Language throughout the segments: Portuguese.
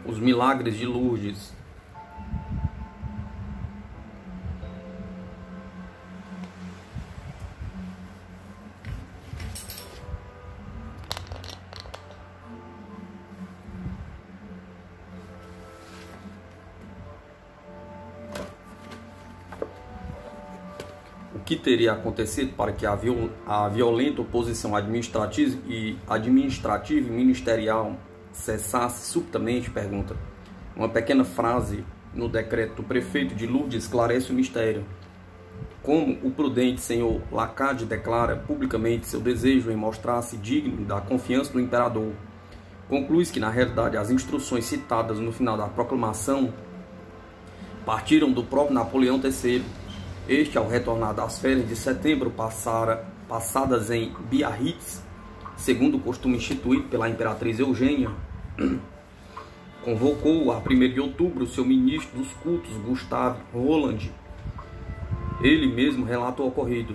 Os milagres de Lourdes. O que teria acontecido para que a violenta oposição administrativa e ministerial cessasse subitamente? Pergunta. Uma pequena frase no decreto do prefeito de Lourdes esclarece o mistério. Como o prudente senhor Lacade declara publicamente seu desejo em mostrar-se digno da confiança do imperador, conclui-se que, na realidade, as instruções citadas no final da proclamação partiram do próprio Napoleão III. Este, ao retornar das férias de setembro passadas em Biarritz, segundo o costume instituído pela imperatriz Eugênia, convocou a 1º de outubro seu ministro dos cultos, Gustave Roland. Ele mesmo relatou o ocorrido.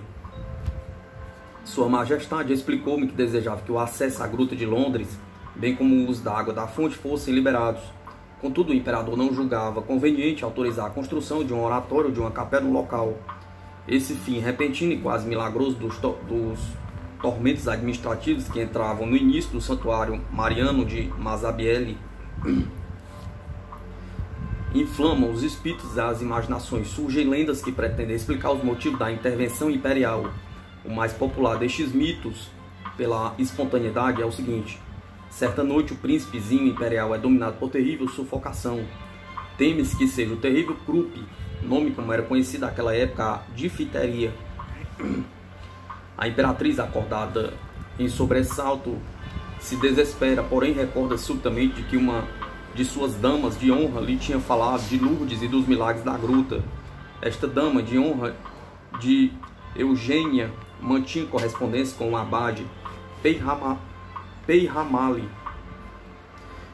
Sua Majestade explicou-me que desejava que o acesso à Gruta de Londres, bem como o uso da água da fonte, fossem liberados. Contudo, o imperador não julgava conveniente autorizar a construção de um oratório ou de uma capela no local. Esse fim repentino e quase milagroso dos tormentos administrativos que entravam no início do santuário mariano de Mazabielle inflamam os espíritos e as imaginações. Surgem lendas que pretendem explicar os motivos da intervenção imperial. O mais popular destes mitos, pela espontaneidade, é o seguinte: certa noite o príncipezinho imperial é dominado por terrível sufocação. Teme-se que seja o terrível croup, nome como era conhecida naquela época, a difteria. A imperatriz, acordada em sobressalto, se desespera, porém recorda subitamente de que uma de suas damas de honra lhe tinha falado de Lourdes e dos milagres da gruta. Esta dama de honra de Eugênia mantinha correspondência com o abade Peyramale,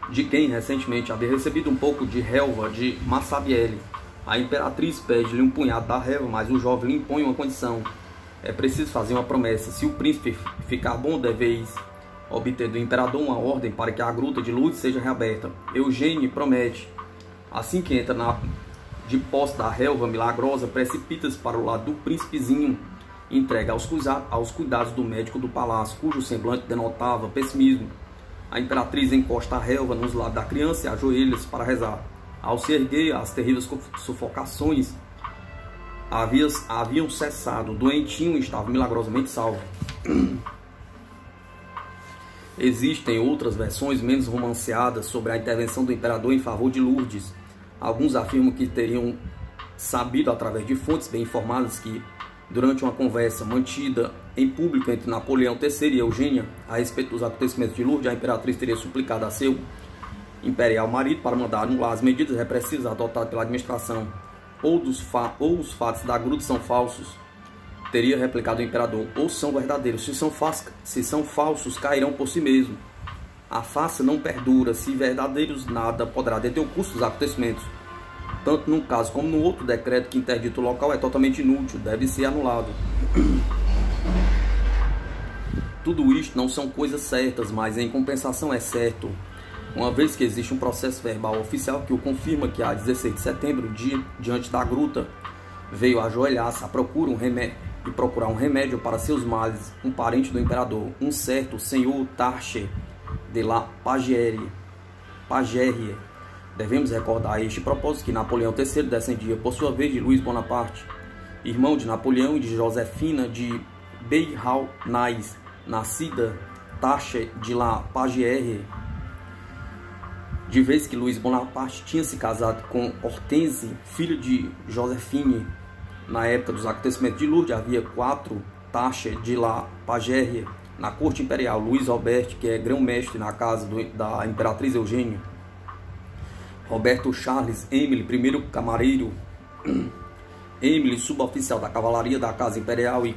de quem recentemente havia recebido um pouco de relva de Massabielle. A imperatriz pede-lhe um punhado da relva, mas o jovem lhe impõe uma condição. É preciso fazer uma promessa. Se o príncipe ficar bom, deveis obter do imperador uma ordem para que a gruta de Lourdes seja reaberta. Eugênie promete. Assim que entra de posse da relva milagrosa, precipita-se para o lado do príncipezinho, entrega aos cuidados do médico do palácio, cujo semblante denotava pessimismo. A imperatriz encosta a relva nos lábios da criança e ajoelha-se para rezar. Ao se erguer, as terríveis sufocações haviam cessado. O doentinho estava milagrosamente salvo. Existem outras versões menos romanceadas sobre a intervenção do imperador em favor de Lourdes. Alguns afirmam que teriam sabido através de fontes bem informadas que, durante uma conversa mantida em público entre Napoleão III e Eugênia a respeito dos acontecimentos de Lourdes, a imperatriz teria suplicado a seu imperial marido para mandar anular as medidas repressivas adotadas pela administração. Ou os fatos da gruta são falsos, teria replicado o imperador, ou são verdadeiros. Se são falsos, cairão por si mesmo. A farsa não perdura. Se verdadeiros, nada poderá deter o curso dos acontecimentos. Tanto num caso como no outro, decreto que interdita o local é totalmente inútil, deve ser anulado. Tudo isto não são coisas certas, mas em compensação é certo, uma vez que existe um processo verbal oficial que o confirma que a 16 de setembro, diante da gruta, veio ajoelhar-se a procurar um remédio para seus males, um parente do imperador, um certo senhor Tarche de la Pagérie. Devemos recordar a este propósito que Napoleão III descendia, por sua vez, de Luís Bonaparte, irmão de Napoleão e de Josefina de Beauharnais, nascida Tarche de la Pagérie, de vez que Luís Bonaparte tinha se casado com Hortense, filho de Joséphine. Na época dos acontecimentos de Lourdes, havia 4 Tarche de la Pagérie na corte imperial. Luís Robert, que é grão-mestre na casa da imperatriz Eugênia. Roberto Charles Emile, primeiro camareiro. Emile, suboficial da cavalaria da casa imperial, e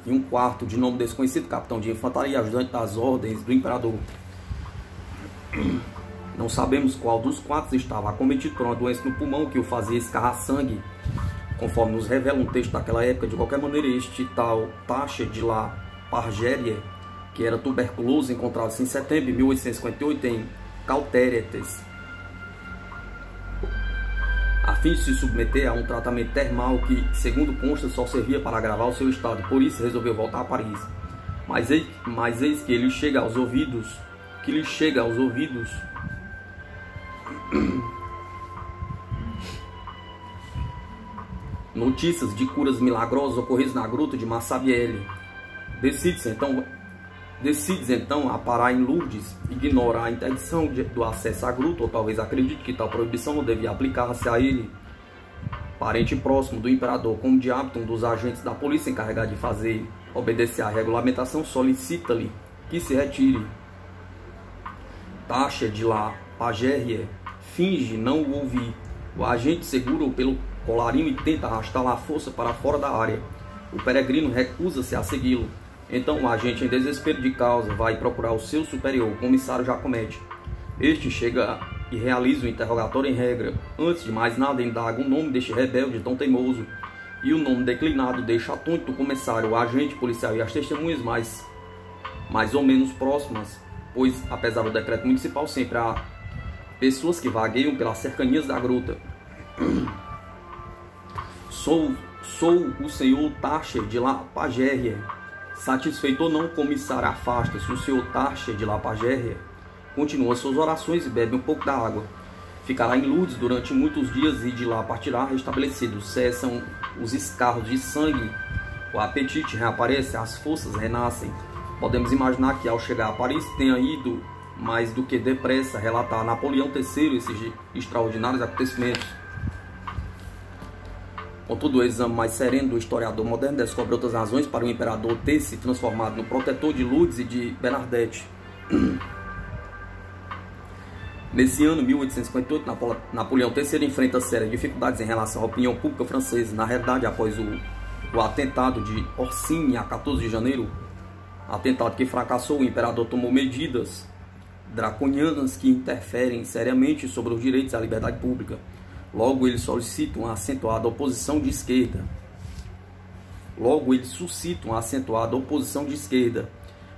um quarto de nome desconhecido, capitão de infantaria, ajudante das ordens do imperador. Não sabemos qual dos 4 estava acometido por uma doença no pulmão que o fazia escarrar sangue, conforme nos revela um texto daquela época. De qualquer maneira, este tal Tarche de la Pagérie, que era tuberculoso, encontrado-se em setembro de 1858 em Cauteretes, a fim de se submeter a um tratamento termal que, segundo consta, só servia para agravar o seu estado. Por isso resolveu voltar a Paris. Mas eis que lhe chega aos ouvidos notícias de curas milagrosas ocorridas na gruta de Massabielle. Decide-se então a parar em Lourdes, ignora a interdição do acesso à gruta, ou talvez acredite que tal proibição não devia aplicar-se a ele, parente próximo do imperador. Como de hábito, um dos agentes da polícia encarregado de fazer obedecer à regulamentação solicita-lhe que se retire. Tacha de la Pagérie finge não o ouvir. O agente segura-o pelo colarinho e tenta arrastá-lo à força para fora da área. O peregrino recusa-se a segui-lo. Então o agente, em desespero de causa, vai procurar o seu superior, o comissário Jacomete. Este chega e realiza o interrogatório em regra. Antes de mais nada, indaga o nome deste rebelde tão teimoso, e o nome declinado deixa atônito o comissário, o agente policial e as testemunhas mais ou menos próximas, pois, apesar do decreto municipal, sempre há pessoas que vagueiam pelas cercanias da gruta. Sou o senhor Tacher de la Pagérie. Satisfeito ou não, o comissário afasta-se. O senhor Tacher de la Pagérie continua suas orações e bebe um pouco da água. Ficará em Lourdes durante muitos dias e de lá partirá restabelecido. Cessam os escarros de sangue, o apetite reaparece, as forças renascem. Podemos imaginar que ao chegar a Paris tenha ido mais do que depressa relatar a Napoleão III esses extraordinários acontecimentos. Contudo, o exame mais sereno do historiador moderno descobre outras razões para o imperador ter se transformado no protetor de Lourdes e de Bernadette. Nesse ano, 1858, Napoleão III enfrenta sérias dificuldades em relação à opinião pública francesa. Na realidade, após o atentado de Orsini, a 14 de janeiro, atentado que fracassou, o imperador tomou medidas draconianas que interferem seriamente sobre os direitos à liberdade pública. Logo, ele solicita uma acentuada oposição de esquerda.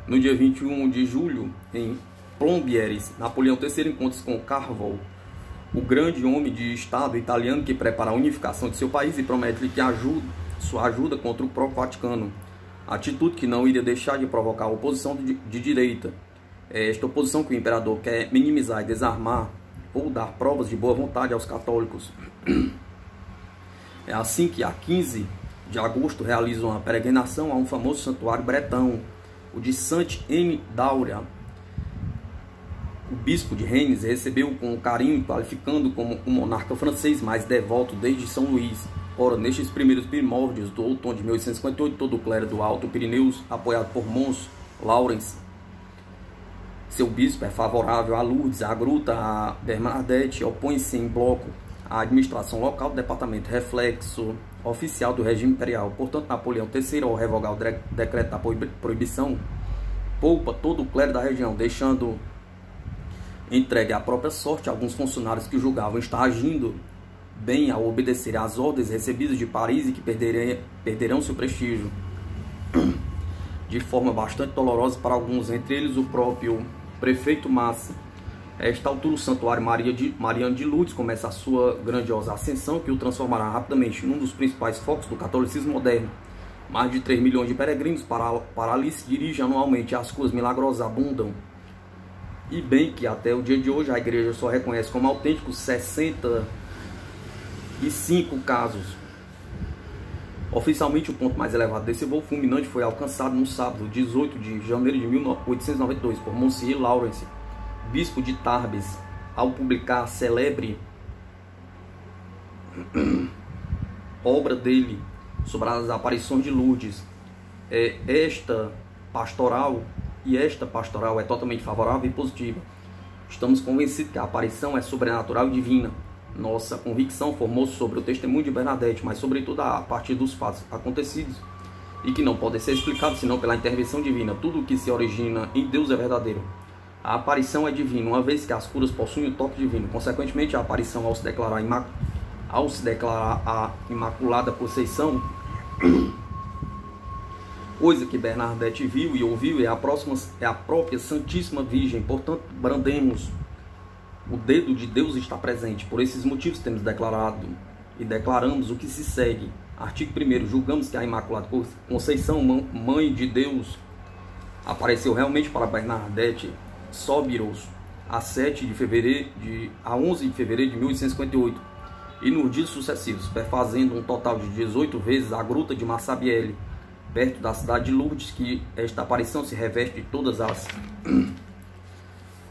No dia 21 de julho, em Plombières, Napoleão III encontra-se com Carval, o grande homem de Estado italiano que prepara a unificação de seu país e promete-lhe sua ajuda contra o próprio Vaticano. Atitude que não iria deixar de provocar oposição de direita. É esta oposição que o imperador quer minimizar e desarmar, ou dar provas de boa vontade aos católicos. É assim que, a 15 de agosto, realiza uma peregrinação a um famoso santuário bretão, o de Saint-Aime-d'Auria. O bispo de Rennes recebeu-o com carinho, qualificando como um monarca francês mais devoto desde São Luís. Ora, nestes primeiros primórdios do outono de 1858, todo o clero do Alto Pirineus, apoiado por Mons Laurens, seu bispo, é favorável a Lourdes, à gruta, a Bernadette, opõe-se em bloco à administração local do departamento, reflexo oficial do regime imperial. Portanto, Napoleão III, ao revogar o decreto da proibição, poupa todo o clero da região, deixando entregue à própria sorte alguns funcionários que julgavam estar agindo bem ao obedecer às ordens recebidas de Paris e que perderão seu prestígio de forma bastante dolorosa para alguns, entre eles o próprio prefeito Massa. A esta altura, o santuário Mariano de Lourdes começa a sua grandiosa ascensão, que o transformará rapidamente num dos principais focos do catolicismo moderno. Mais de 3 milhões de peregrinos para ali se dirigem anualmente. As curas milagrosas abundam. E bem que até o dia de hoje a igreja só reconhece como autênticos 65 casos. Oficialmente, o ponto mais elevado desse voo fulminante foi alcançado no sábado, 18 de janeiro de 1892, por Monsieur Laurens, bispo de Tarbes, ao publicar a célebre obra dele sobre as aparições de Lourdes. Esta pastoral é totalmente favorável e positiva. Estamos convencidos que a aparição é sobrenatural e divina. Nossa convicção formou-se sobre o testemunho de Bernadette, mas sobretudo a partir dos fatos acontecidos e que não podem ser explicados senão pela intervenção divina. Tudo o que se origina em Deus é verdadeiro. A aparição é divina, uma vez que as curas possuem o toque divino. Consequentemente, a aparição, ao se declarar a Imaculada Conceição, coisa que Bernadette viu e ouviu, é a própria Santíssima Virgem. Portanto, brandemos O dedo de Deus está presente. Por esses motivos temos declarado e declaramos o que se segue. Artigo 1º. Julgamos que a Imaculada Conceição, Mãe de Deus, apareceu realmente para Bernadette Sobiros a 11 de fevereiro de 1858 e nos dias sucessivos, perfazendo um total de 18 vezes a gruta de Massabielle, perto da cidade de Lourdes, que esta aparição se reveste de todas as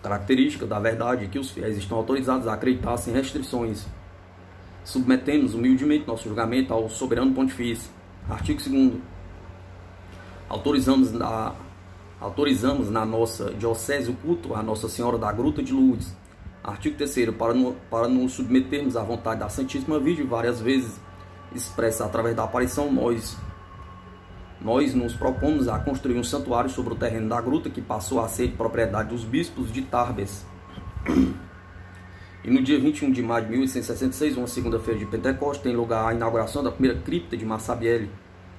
características da verdade, que os fiéis estão autorizados a acreditar sem restrições. Submetemos humildemente nosso julgamento ao soberano pontifício. Artigo 2º. Autorizamos na nossa diocese o culto à Nossa Senhora da Gruta de Lourdes. Artigo 3º. Para nos submetermos à vontade da Santíssima Virgem, várias vezes expressa através da aparição, nós nos propomos a construir um santuário sobre o terreno da gruta, que passou a ser de propriedade dos bispos de Tarbes. E no dia 21 de maio de 1866, uma segunda-feira de Pentecostes, tem lugar a inauguração da primeira cripta de Massabielle.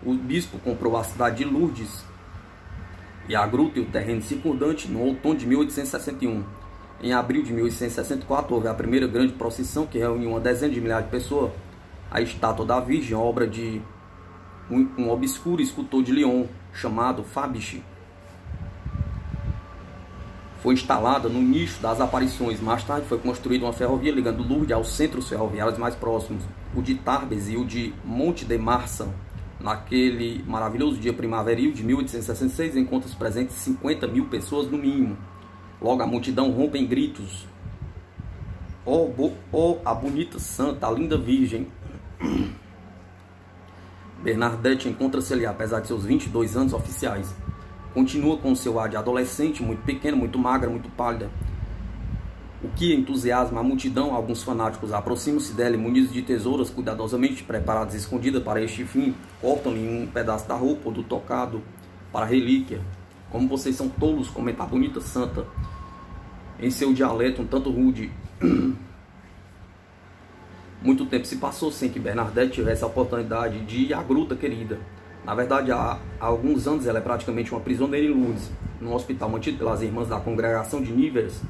O bispo comprou a cidade de Lourdes e a gruta e o terreno circundante no outono de 1861. Em abril de 1864, houve a primeira grande procissão que reuniu uma dezena de milhares de pessoas. A estátua da Virgem, obra de um obscuro escultor de Lyon chamado Fabiche, foi instalada no nicho das aparições. Mais tarde foi construída uma ferrovia ligando Lourdes aos centros ferroviários mais próximos, o de Tarbes e o de Monte de Marsan. Naquele maravilhoso dia primaveril de 1866, encontram-se presentes 50 mil pessoas no mínimo. Logo a multidão rompe em gritos: "Oh, a bonita santa, a linda Virgem!" Bernadette encontra-se ali, apesar de seus 22 anos oficiais. Continua com seu ar de adolescente, muito pequena, muito magra, muito pálida. O que entusiasma a multidão. Alguns fanáticos aproximam-se dela, munidos de tesouras cuidadosamente preparadas e escondidas para este fim. Cortam-lhe um pedaço da roupa ou do tocado para relíquia. "Como vocês são tolos", comenta a bonita santa, em seu dialeto um tanto rude. Muito tempo se passou sem que Bernadette tivesse a oportunidade de ir à gruta querida. Na verdade, há alguns anos ela é praticamente uma prisioneira em Lourdes, num hospital mantido pelas irmãs da congregação de Nivelles.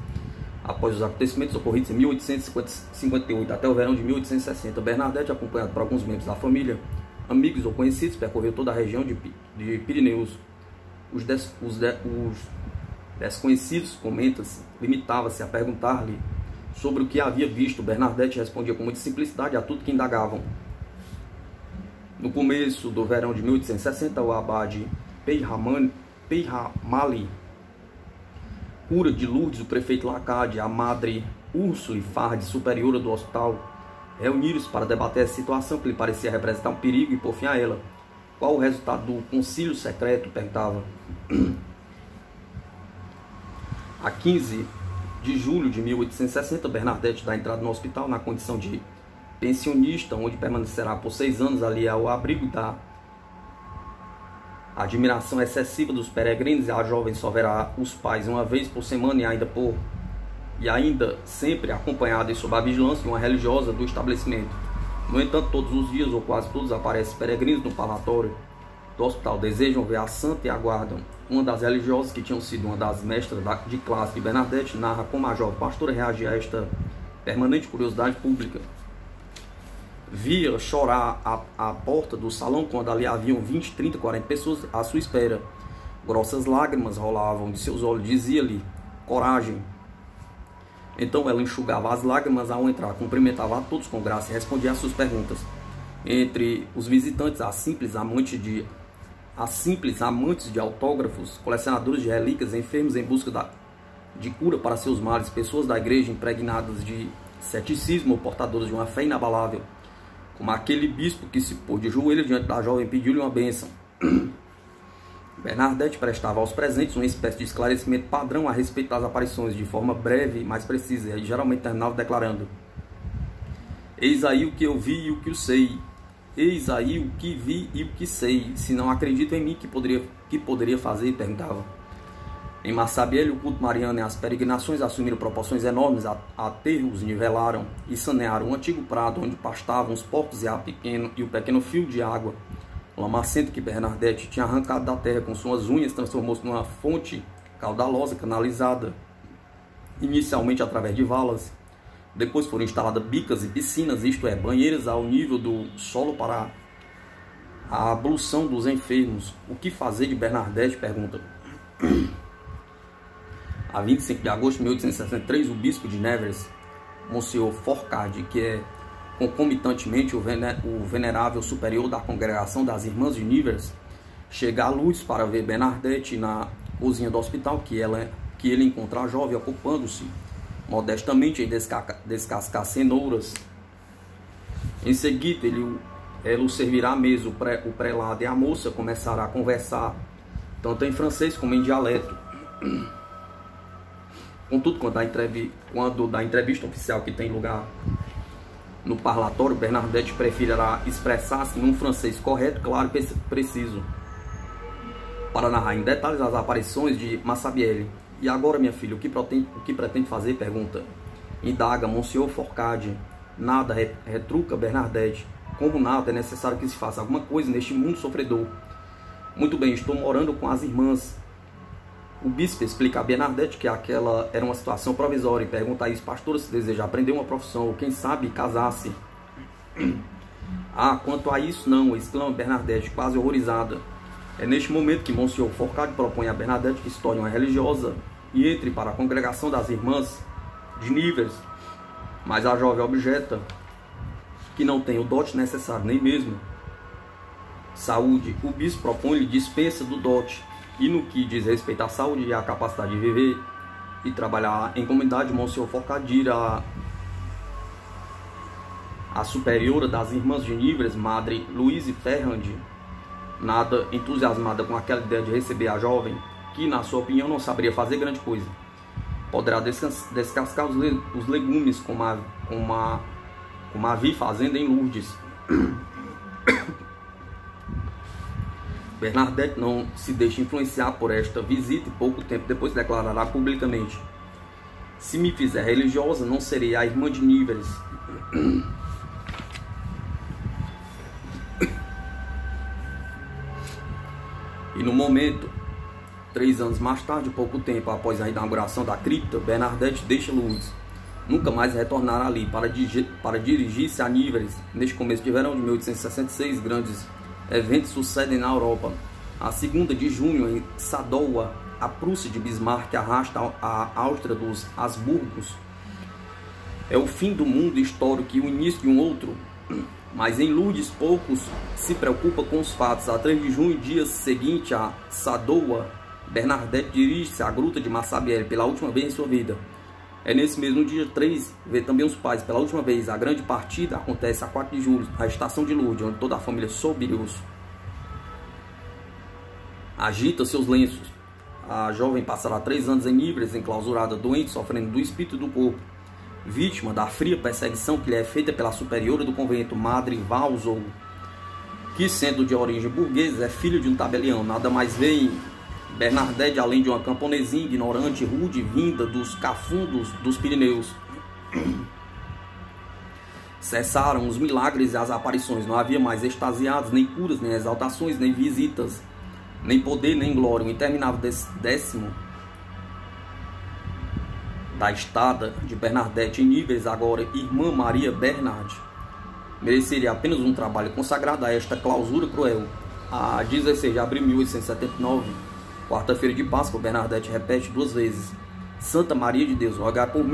Após os acontecimentos ocorridos em 1858 até o verão de 1860, Bernadette, acompanhada por alguns membros da família, amigos ou conhecidos, percorreu toda a região de Pirineus. Os desconhecidos, comenta-se, limitavam-se a perguntar-lhe sobre o que havia visto. Bernadette respondia com muita simplicidade a tudo que indagavam. No começo do verão de 1860, o abade Peyramali, cura de Lourdes, o prefeito Lacade, a madre Úrsula e Farde, superiora do hospital, reuniram-se para debater a situação que lhe parecia representar um perigo e por fim a ela. Qual o resultado do concílio secreto? Perguntava. A 15 de julho de 1860, Bernadette dá entrada no hospital na condição de pensionista, onde permanecerá por 6 anos ali ao abrigo da admiração excessiva dos peregrinos. A jovem só verá os pais uma vez por semana e ainda sempre acompanhada e sob a vigilância de uma religiosa do estabelecimento. No entanto, todos os dias, ou quase todos, aparecem peregrinos no palatório do hospital, desejam ver a santa e aguardam. Uma das religiosas, que tinham sido uma das mestras de classe de Bernadette, narra como a jovem pastora reagia a esta permanente curiosidade pública. Via chorar à porta do salão quando ali haviam 20, 30, 40 pessoas à sua espera. Grossas lágrimas rolavam de seus olhos, dizia-lhe: "Coragem." Então ela enxugava as lágrimas ao entrar, cumprimentava a todos com graça e respondia às suas perguntas. Entre os visitantes, há simples amantes de autógrafos, colecionadores de relíquias, enfermos em busca de cura para seus males, pessoas da igreja impregnadas de ceticismo ou portadoras de uma fé inabalável, como aquele bispo que se pôs de joelho diante da jovem e pediu-lhe uma bênção. Bernadette prestava aos presentes uma espécie de esclarecimento padrão a respeito das aparições, de forma breve e mais precisa, e geralmente terminava declarando: "Eis aí o que eu vi e o que eu sei. Eis aí o que vi e o que sei. Se não acreditam em mim, que poderia fazer?" Perguntava. Em Massabielle, o culto mariano e as peregrinações assumiram proporções enormes. Aterros nivelaram e sanearam um antigo prado onde pastavam os porcos e o pequeno fio de água lamacento que Bernadette tinha arrancado da terra com suas unhas transformou-se numa fonte caudalosa, canalizada inicialmente através de valas. Depois foram instaladas bicas e piscinas, isto é, banheiras ao nível do solo para a ablução dos enfermos. O que fazer de Bernadette? Pergunta. A 25 de agosto de 1863, o bispo de Nevers, Monsieur Fourcade, que é concomitantemente o venerável superior da congregação das Irmãs de Nevers, chega à luz para ver Bernadette na cozinha do hospital, que ele encontra a jovem ocupando-se modestamente em descascar cenouras. Em seguida, ela o servirá à mesa. O prelado e a moça começarão a conversar, tanto em francês como em dialeto. Contudo, quando da entrevista oficial que tem lugar no parlatório, Bernadette preferirá expressar-se em um francês correto, claro e preciso, para narrar em detalhes as aparições de Massabielle. E agora, minha filha, o que pretende fazer? Pergunta. Indaga Monsieur Fourcade. Nada, retruca Bernadette. Como nada, é necessário que se faça alguma coisa neste mundo sofredor. Muito bem, estou morando com as irmãs. O bispo explica a Bernadette que aquela era uma situação provisória e pergunta a ex-pastora se deseja aprender uma profissão ou, quem sabe, casar-se. Ah, quanto a isso, não, exclama Bernadette, quase horrorizada. É neste momento que Monsieur Fourcade propõe a Bernadette que se torne uma religiosa e entre para a congregação das Irmãs de Nevers, mas a jovem objeta que não tem o dote necessário, nem mesmo saúde. O bispo propõe-lhe dispensa do dote, e no que diz respeito à saúde e à capacidade de viver e trabalhar em comunidade, Monsieur Fourcade dirá a superiora das Irmãs de Nevers, Madre Louise Ferrand, nada entusiasmada com aquela ideia de receber a jovem, que na sua opinião não saberia fazer grande coisa. Poderá descascar os legumes como a vi fazendo em Lourdes. Bernadette não se deixa influenciar por esta visita e pouco tempo depois declarará publicamente: se me fizer religiosa, não serei a irmã de Nevers. E no momento, 3 anos mais tarde, pouco tempo após a inauguração da cripta, Bernadette deixa Lourdes. Nunca mais retornará ali para dirigir-se a Nevers. Neste começo de verão de 1866, grandes eventos sucedem na Europa. A 2ª de junho, em Sadowa, a Prússia de Bismarck arrasta a Áustria dos Habsburgos. É o fim do mundo histórico e o início de um outro. Mas em Lourdes poucos se preocupam com os fatos. A 3 de junho, dia seguinte a Sadowa, Bernadette dirige-se à gruta de Massabielle pela última vez em sua vida. É nesse mesmo dia 3, vê também os pais pela última vez. A grande partida acontece a 4 de julho, a estação de Lourdes, onde toda a família Soubirous agita seus lenços. A jovem passará 3 anos em Nevers, enclausurada, doente, sofrendo do espírito e do corpo, vítima da fria perseguição que lhe é feita pela superiora do convento, Madre Valzou, que, sendo de origem burguesa, é filho de um tabelião. Nada mais vê em Bernadette além de uma camponesinha ignorante, rude, vinda dos cafundos dos Pirineus. Cessaram os milagres e as aparições. Não havia mais extasiados, nem curas, nem exaltações, nem visitas, nem poder, nem glória. O interminável 10º da estada de Bernadette em Nevers, agora irmã Maria Bernard, mereceria apenas um trabalho consagrado a esta clausura cruel. A 16 de abril de 1879, quarta-feira de Páscoa, Bernadette repete 2 vezes: Santa Maria de Deus, rogai por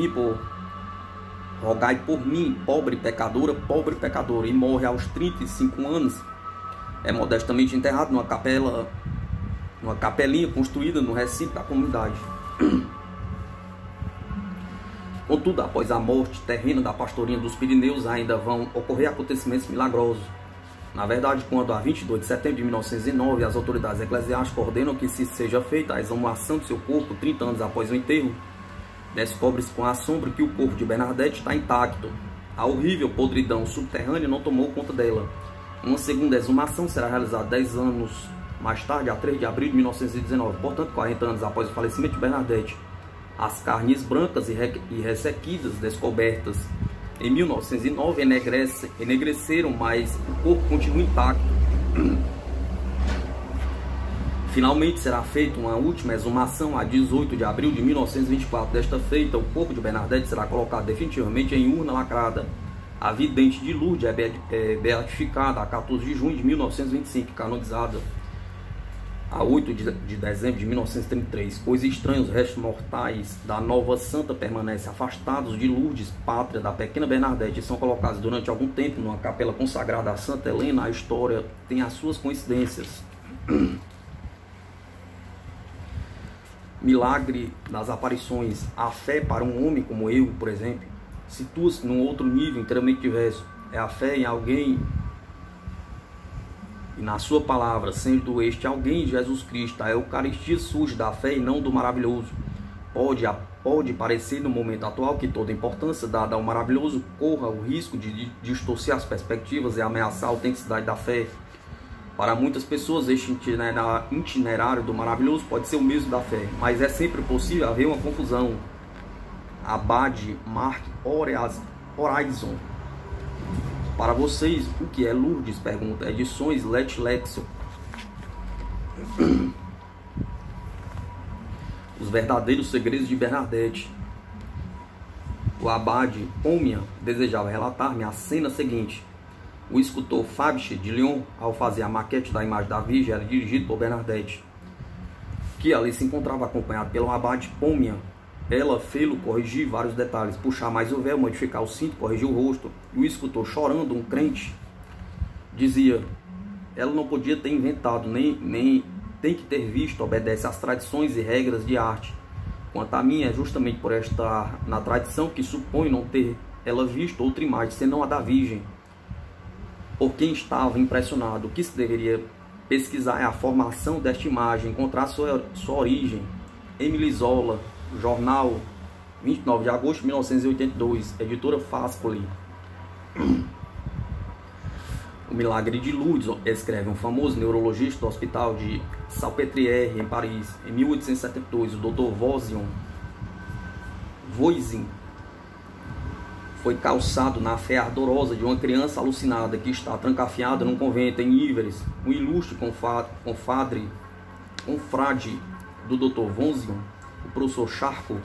mim, pobre pecadora, e morre aos 35 anos. É modestamente enterrado numa capelinha construída no recinto da comunidade. Contudo, após a morte terrena da pastorinha dos Pirineus, ainda vão ocorrer acontecimentos milagrosos. Na verdade, quando a 22 de setembro de 1909 as autoridades eclesiásticas ordenam que se seja feita a exumação de seu corpo 30 anos após o enterro, descobre-se com assombro que o corpo de Bernadette está intacto. A horrível podridão subterrânea não tomou conta dela. Uma segunda exumação será realizada 10 anos mais tarde, a 3 de abril de 1919, portanto 40 anos após o falecimento de Bernadette. As carnes brancas e ressequidas descobertas em 1909 enegreceram, mas o corpo continua intacto. Finalmente será feita uma última exumação a 18 de abril de 1924. Desta feita, o corpo de Bernadette será colocado definitivamente em urna lacrada. A vidente de Lourdes é beatificada a 14 de junho de 1925, canonizada a 8 de dezembro de 1933. Coisa estranha, os restos mortais da nova santa permanecem afastados de Lourdes, pátria da pequena Bernadette, e são colocados durante algum tempo numa capela consagrada a Santa Helena. A história tem as suas coincidências. Milagre das aparições. A fé para um homem como eu, por exemplo, situa-se num outro nível inteiramente diverso. É a fé em alguém e na sua palavra, sendo este alguém Jesus Cristo. A Eucaristia surge da fé e não do maravilhoso. Pode parecer no momento atual que toda importância dada ao maravilhoso corra o risco de distorcer as perspectivas e ameaçar a autenticidade da fé. Para muitas pessoas, este itinerário do maravilhoso pode ser o mesmo da fé, mas é sempre possível haver uma confusão. Abade Mark Horizon. Para vocês, o que é Lourdes? Pergunta. Edições Let Lexo. Os verdadeiros segredos de Bernadette. O abade Pomia desejava relatar-me a cena seguinte. O escultor Fabiche de Lyon, ao fazer a maquete da imagem da Virgem, era dirigido por Bernadette, que ali se encontrava acompanhado pelo abade Pomia. Ela fê-lo corrigir vários detalhes, puxar mais o véu, modificar o cinto, corrigir o rosto. E o escultor, chorando, um crente, dizia: ela não podia ter inventado, nem tem que ter visto, obedece às tradições e regras de arte. Quanto a mim, é justamente por estar na tradição que suponho não ter ela visto outra imagem, senão a da Virgem. Por quem estava impressionado, o que se deveria pesquisar é a formação desta imagem, encontrar sua origem. Emile Zola, jornal 29 de agosto de 1982, editora Fascoli. O milagre de Lourdes, escreve um famoso neurologista do hospital de Salpêtrière, em Paris, em 1872, o Dr. Voisin foi calçado na fé ardorosa de uma criança alucinada que está trancafiada num convento em Ivres. Um ilustre confrade do Dr. Voisin, o professor Charcot,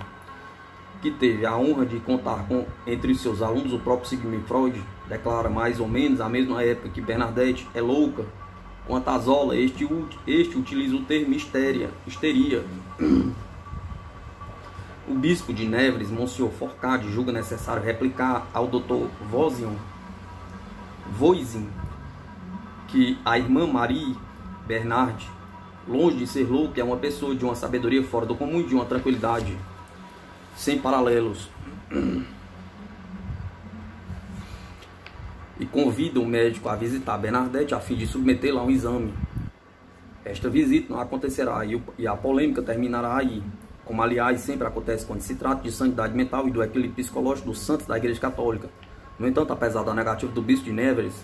que teve a honra de contar com entre seus alunos o próprio Sigmund Freud, declara mais ou menos à mesma época que Bernadette é louca. Quanto a Zola, este utiliza o termo histeria. O bispo de Nevers, Monsieur Fourcade, julga necessário replicar ao Dr. Voisin que a irmã Marie Bernard, longe de ser louca, é uma pessoa de uma sabedoria fora do comum e de uma tranquilidade sem paralelos. E convida o médico a visitar Bernadette a fim de submetê-la a um exame. Esta visita não acontecerá e a polêmica terminará aí, como aliás sempre acontece quando se trata de sanidade mental e do equilíbrio psicológico dos santos da Igreja Católica. No entanto, apesar da negativa do bispo de Nevers,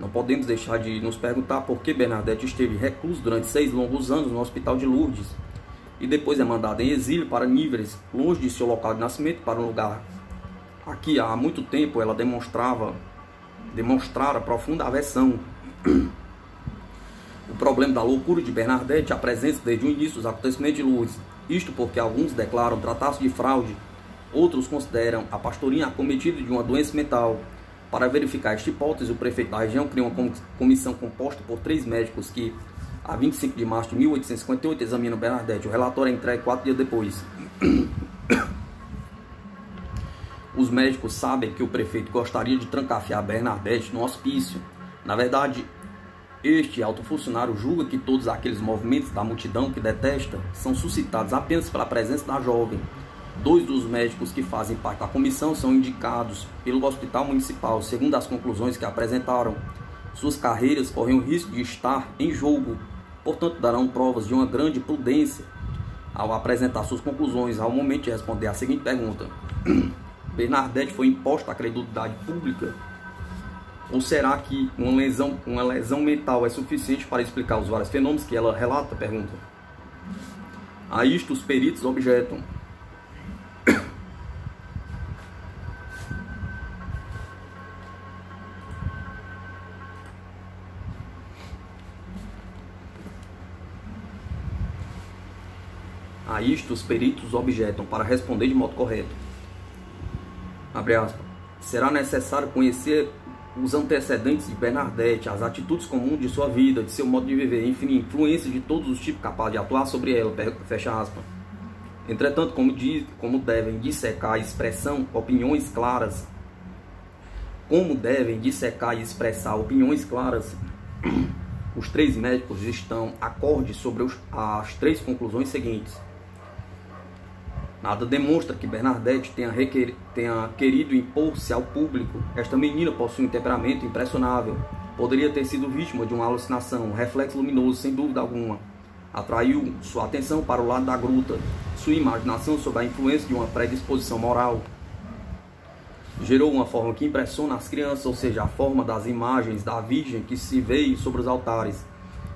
não podemos deixar de nos perguntar por que Bernadette esteve reclusa durante 6 longos anos no hospital de Lourdes e depois é mandada em exílio para Nevers, longe de seu local de nascimento, para um lugar a que há muito tempo ela demonstrara profunda aversão. O problema da loucura de Bernadette apresenta desde o início dos acontecimentos de Lourdes. Isto porque alguns declaram tratar-se de fraude, outros consideram a pastorinha acometida de uma doença mental. Para verificar esta hipótese, o prefeito da região criou uma comissão composta por 3 médicos que, a 25 de março de 1858, examinam Bernadette. O relatório é entregue 4 dias depois. Os médicos sabem que o prefeito gostaria de trancafiar Bernadette no hospício. Na verdade, este alto funcionário julga que todos aqueles movimentos da multidão que detesta são suscitados apenas pela presença da jovem. 2 dos médicos que fazem parte da comissão são indicados pelo Hospital Municipal. Segundo as conclusões que apresentaram, suas carreiras correm o risco de estar em jogo, portanto darão provas de uma grande prudência ao apresentar suas conclusões. Ao momento de responder a seguinte pergunta: Bernadette foi imposta à credulidade pública? Ou será que uma lesão mental é suficiente para explicar os vários fenômenos que ela relata? Pergunta. A isto os peritos objetam: A isto os peritos objetam para responder de modo correto. Abre aspas. Será necessário conhecer os antecedentes de Bernadette, as atitudes comuns de sua vida, de seu modo de viver, enfim, influência de todos os tipos capazes de atuar sobre ela, fecha aspas. Entretanto, como devem dissecar a expressão opiniões claras, os três médicos estão acordes sobre as três conclusões seguintes. Nada demonstra que Bernadette tenha querido impor-se ao público. Esta menina possui um temperamento impressionável. Poderia ter sido vítima de uma alucinação, um reflexo luminoso, sem dúvida alguma. Atraiu sua atenção para o lado da gruta. Sua imaginação sob a influência de uma predisposição moral gerou uma forma que impressiona as crianças, ou seja, a forma das imagens da Virgem que se vê sobre os altares.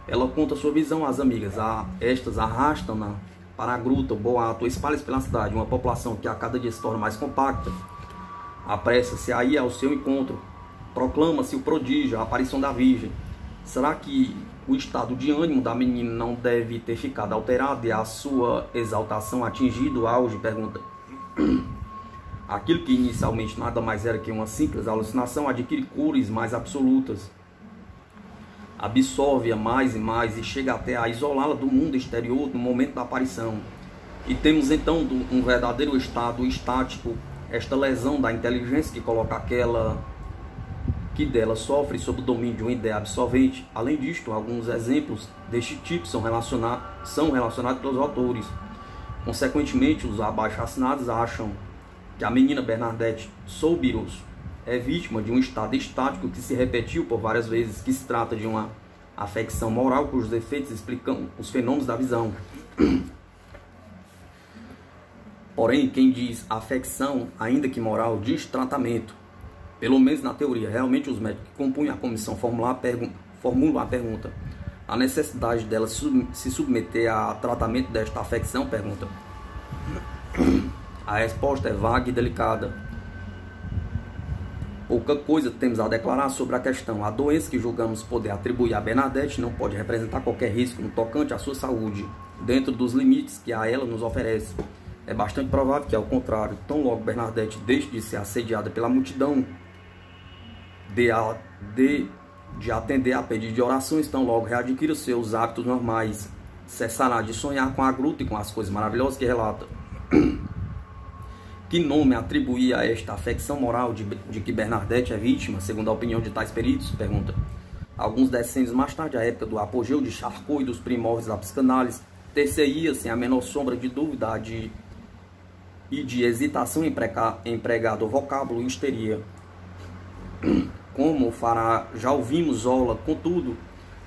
Ela conta sua visão às amigas. Estas arrastam-na para a gruta, o boato espalha-se pela cidade. Uma população que a cada dia se torna mais compacta apressa-se a ir ao seu encontro. Proclama-se o prodígio, a aparição da Virgem. Será que o estado de ânimo da menina não deve ter ficado alterado e a sua exaltação atingido o auge? Pergunta. Aquilo que inicialmente nada mais era que uma simples alucinação adquire cores mais absolutas, absorve-a mais e mais e chega até a isolá-la do mundo exterior no momento da aparição. E temos então um verdadeiro estado estático, esta lesão da inteligência que coloca aquela que dela sofre sob o domínio de uma ideia absorvente. Além disto, alguns exemplos deste tipo são relacionados pelos autores. Consequentemente, os abaixo-assinados acham que a menina Bernadette Soubirous é vítima de um estado estático que se repetiu por várias vezes, que se trata de uma afecção moral cujos efeitos explicam os fenômenos da visão. Porém, quem diz afecção, ainda que moral, diz tratamento. Pelo menos na teoria. Realmente os médicos que compunham a comissão formulam a pergunta: a necessidade dela se submeter a tratamento desta afecção? Pergunta. A resposta é vaga e delicada. Pouca coisa temos a declarar sobre a questão. A doença que julgamos poder atribuir a Bernadette não pode representar qualquer risco no tocante à sua saúde, dentro dos limites que a ela nos oferece. É bastante provável que, ao contrário, tão logo Bernadette deixe de ser assediada pela multidão, de atender a pedido de orações, tão logo readquira seus hábitos normais, cessará de sonhar com a gruta e com as coisas maravilhosas que relata. Que nome atribuir a esta afecção moral de que Bernadette é vítima, segundo a opinião de tais peritos? Pergunta. Alguns decênios mais tarde, a época do apogeu de Charcot e dos primórdios da psicanálise, ter-se-ia, sem a menor sombra de dúvida e de hesitação empregado o vocábulo histeria. Como fará, já ouvimos Zola, contudo,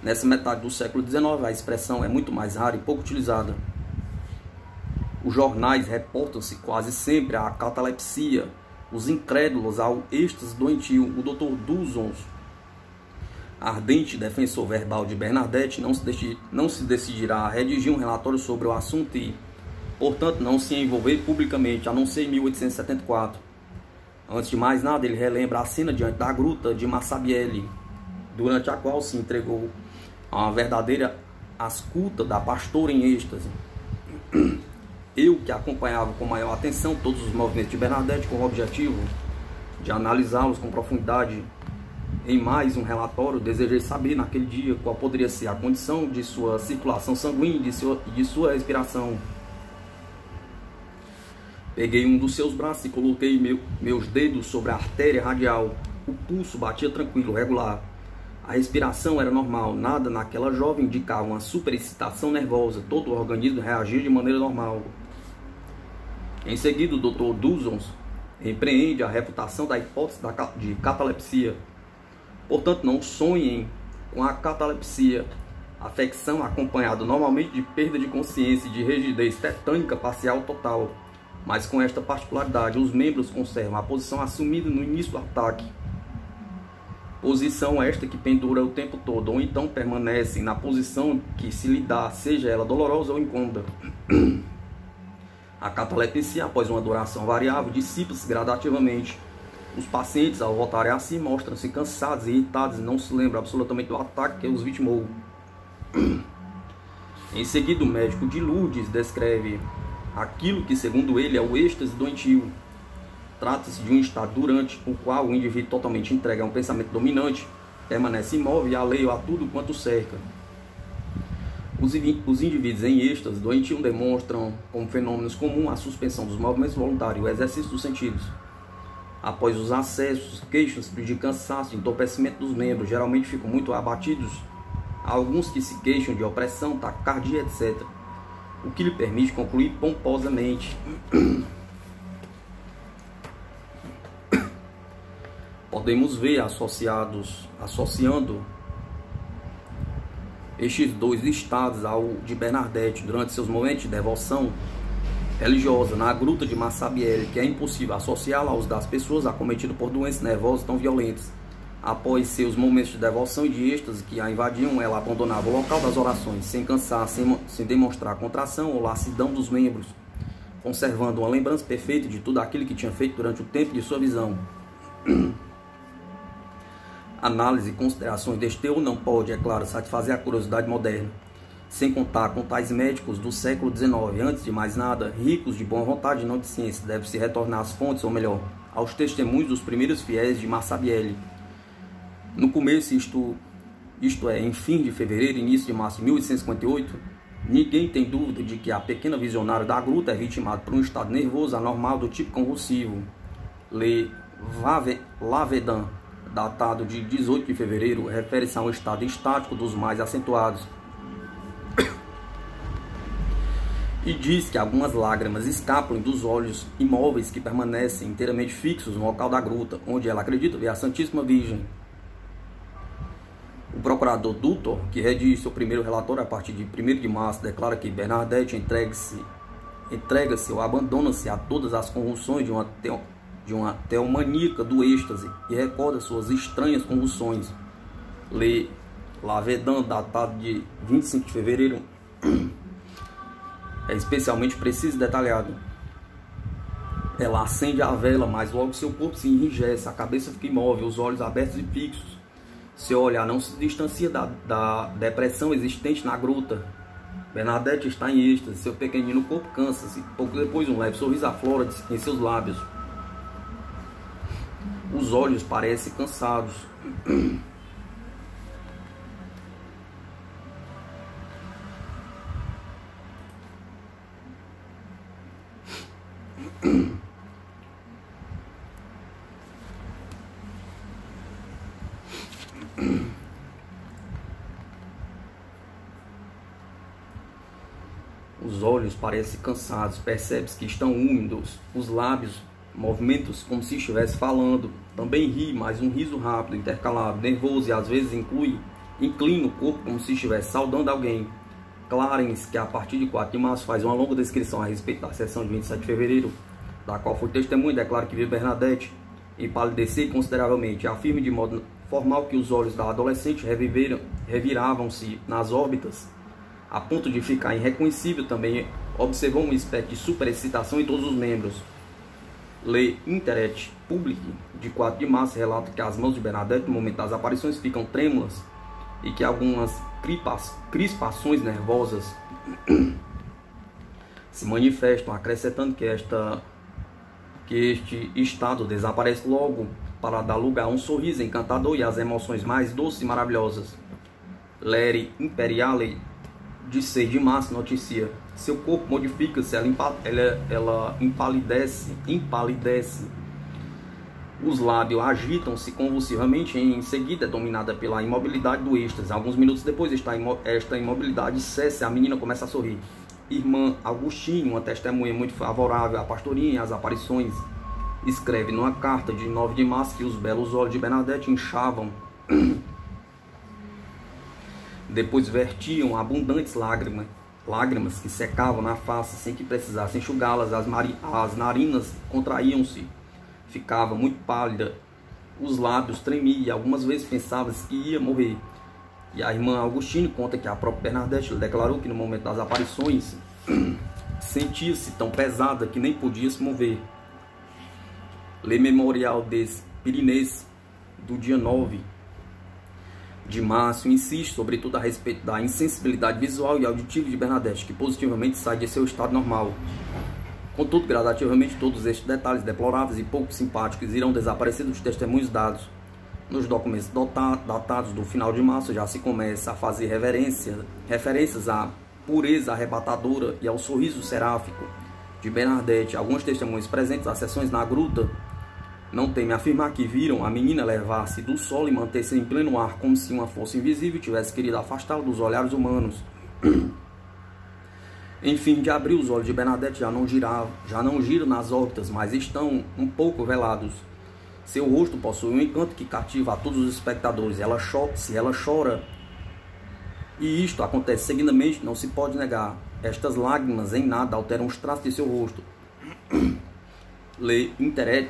nessa metade do século XIX, a expressão é muito mais rara e pouco utilizada. Os jornais reportam-se quase sempre à catalepsia, os incrédulos ao êxtase doentio. O Dr. Duzons, ardente defensor verbal de Bernadette, não se decidirá a redigir um relatório sobre o assunto e, portanto, não se envolver publicamente, a não ser em 1874. Antes de mais nada, ele relembra a cena diante da gruta de Massabielle, durante a qual se entregou a uma verdadeira ascuta da pastora em êxtase. Eu, que acompanhava com maior atenção todos os movimentos de Bernadette com o objetivo de analisá-los com profundidade em mais um relatório, desejei saber naquele dia qual poderia ser a condição de sua circulação sanguínea e de sua respiração. Peguei um dos seus braços e coloquei meus dedos sobre a artéria radial. O pulso batia tranquilo, regular. A respiração era normal. Nada naquela jovem indicava uma superexcitação nervosa. Todo o organismo reagia de maneira normal. Em seguida, o Dr. Duzons empreende a refutação da hipótese de catalepsia. Portanto, não sonhem com a catalepsia, afecção acompanhada normalmente de perda de consciência e de rigidez tetânica parcial total. Mas com esta particularidade, os membros conservam a posição assumida no início do ataque. Posição esta que pendura o tempo todo, ou então permanecem na posição que se lhe dá, seja ela dolorosa ou incômoda. A catalepsia, após uma duração variável, dissipa-se gradativamente. Os pacientes, ao voltarem a si, mostram-se cansados e irritados e não se lembram absolutamente do ataque que os vitimou. Em seguida, o médico de Lourdes descreve aquilo que, segundo ele, é o êxtase doentio. Trata-se de um estado durante o qual o indivíduo totalmente entregue a um pensamento dominante permanece imóvel e alheio a tudo quanto cerca. Os indivíduos em êxtase doentio demonstram como fenômenos comuns a suspensão dos movimentos voluntários e o exercício dos sentidos. Após os acessos, queixam-se de cansaço e entorpecimento dos membros, geralmente ficam muito abatidos. Há alguns que se queixam de opressão, taquicardia, etc., o que lhe permite concluir pomposamente. Podemos ver associando estes dois estados ao de Bernadette durante seus momentos de devoção religiosa na gruta de Massabielle, que é impossível associá-la aos das pessoas acometidas por doenças nervosas tão violentas. Após seus momentos de devoção e de êxtase que a invadiam, ela abandonava o local das orações, sem cansar, sem demonstrar contração ou lassidão dos membros, conservando uma lembrança perfeita de tudo aquilo que tinha feito durante o tempo de sua visão. Análise e considerações deste teor não pode, é claro, satisfazer a curiosidade moderna, sem contar com tais médicos do século XIX. Antes de mais nada, ricos de boa vontade e não de ciência, deve-se retornar às fontes, ou melhor, aos testemunhos dos primeiros fiéis de Massabielle. No começo, isto é, em fim de fevereiro e início de março de 1858, ninguém tem dúvida de que a pequena visionária da gruta é vitimada por um estado nervoso anormal do tipo convulsivo. Le Lavedan, datado de 18 de fevereiro, refere-se a um estado estático dos mais acentuados. E diz que algumas lágrimas escapam dos olhos imóveis que permanecem inteiramente fixos no local da gruta, onde ela acredita ver a Santíssima Virgem. O procurador Dutor, que redige seu primeiro relatório a partir de 1º de março, declara que Bernadette entrega-se ou abandona-se a todas as convulsões de uma teomaníaca do êxtase e recorda suas estranhas convulsões. Le Lavedan, datado de 25 de fevereiro, é especialmente preciso e detalhado. Ela acende a vela, mas logo seu corpo se enrijece, a cabeça fica imóvel, os olhos abertos e fixos. Seu olhar não se distancia da depressão existente na gruta. Bernadette está em êxtase, seu pequenino corpo cansa-se. Pouco depois, um leve sorriso aflora em seus lábios. Os olhos parecem cansados. Os olhos parecem cansados, percebe-se que estão úmidos, os lábios movimentos como se estivesse falando. Também ri, mas um riso rápido, intercalado, nervoso e às vezes inclina o corpo como se estivesse saudando alguém. Clarence, que a partir de 4 de março faz uma longa descrição a respeito da sessão de 27 de fevereiro, da qual foi testemunha, declara que viu Bernadette empalidecer consideravelmente. Afirma de modo formal que os olhos da adolescente reviravam-se nas órbitas, a ponto de ficar irreconhecível. Também observou uma espécie de superexcitação em todos os membros. Le Interet Public, de 4 de março, relata que as mãos de Bernadette, no momento das aparições, ficam trêmulas e que algumas crispações nervosas se manifestam, acrescentando que este estado desaparece logo para dar lugar a um sorriso encantador e às emoções mais doces e maravilhosas. L'Ere Imperiale, de 6 de março, noticia: seu corpo modifica-se, ela empalidece, os lábios agitam-se convulsivamente, em seguida é dominada pela imobilidade do êxtase. Alguns minutos depois, esta imobilidade cessa e a menina começa a sorrir. Irmã Agostinho, uma testemunha muito favorável à pastorinha e às aparições, escreve numa carta de 9 de março que os belos olhos de Bernadette inchavam, depois vertiam abundantes lágrimas que secavam na face sem que precisasse enxugá-las. As narinas contraíam-se, ficava muito pálida, os lábios tremiam e algumas vezes pensava que ia morrer. E a irmã Augustine conta que a própria Bernadette declarou que no momento das aparições sentia-se tão pesada que nem podia se mover. Le Memorial des Pyrénées, do dia 9 de março, insiste sobretudo a respeito da insensibilidade visual e auditiva de Bernadette, que positivamente sai de seu estado normal. Contudo, gradativamente, todos estes detalhes deploráveis e pouco simpáticos irão desaparecer dos testemunhos dados. Nos documentos datados do final de março já se começa a fazer referências à pureza arrebatadora e ao sorriso seráfico de Bernadette. Alguns testemunhos presentes às sessões na gruta não temem afirmar que viram a menina elevar-se do solo e manter-se em pleno ar como se uma força invisível tivesse querido afastá-la dos olhares humanos. Em fim de abril, os olhos de Bernadette já não giram nas órbitas, mas estão um pouco velados. Seu rosto possui um encanto que cativa a todos os espectadores. Se ela chora, e isto acontece seguidamente, não se pode negar. Estas lágrimas em nada alteram os traços de seu rosto. Lê Interret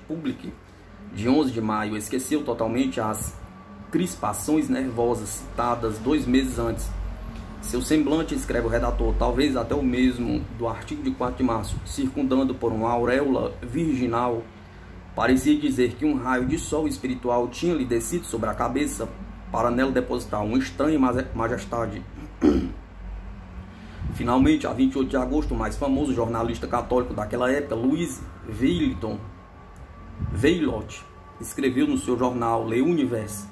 Public, de 11 de maio, esqueceu totalmente as crispações nervosas citadas 2 meses antes. Seu semblante, escreve o redator, talvez até o mesmo do artigo de 4 de março, circundando por uma auréola virginal, parecia dizer que um raio de sol espiritual tinha lhe descido sobre a cabeça para nela depositar uma estranha majestade. Finalmente, a 28 de agosto, o mais famoso jornalista católico daquela época, Louis Veillot, escreveu no seu jornal Le Univers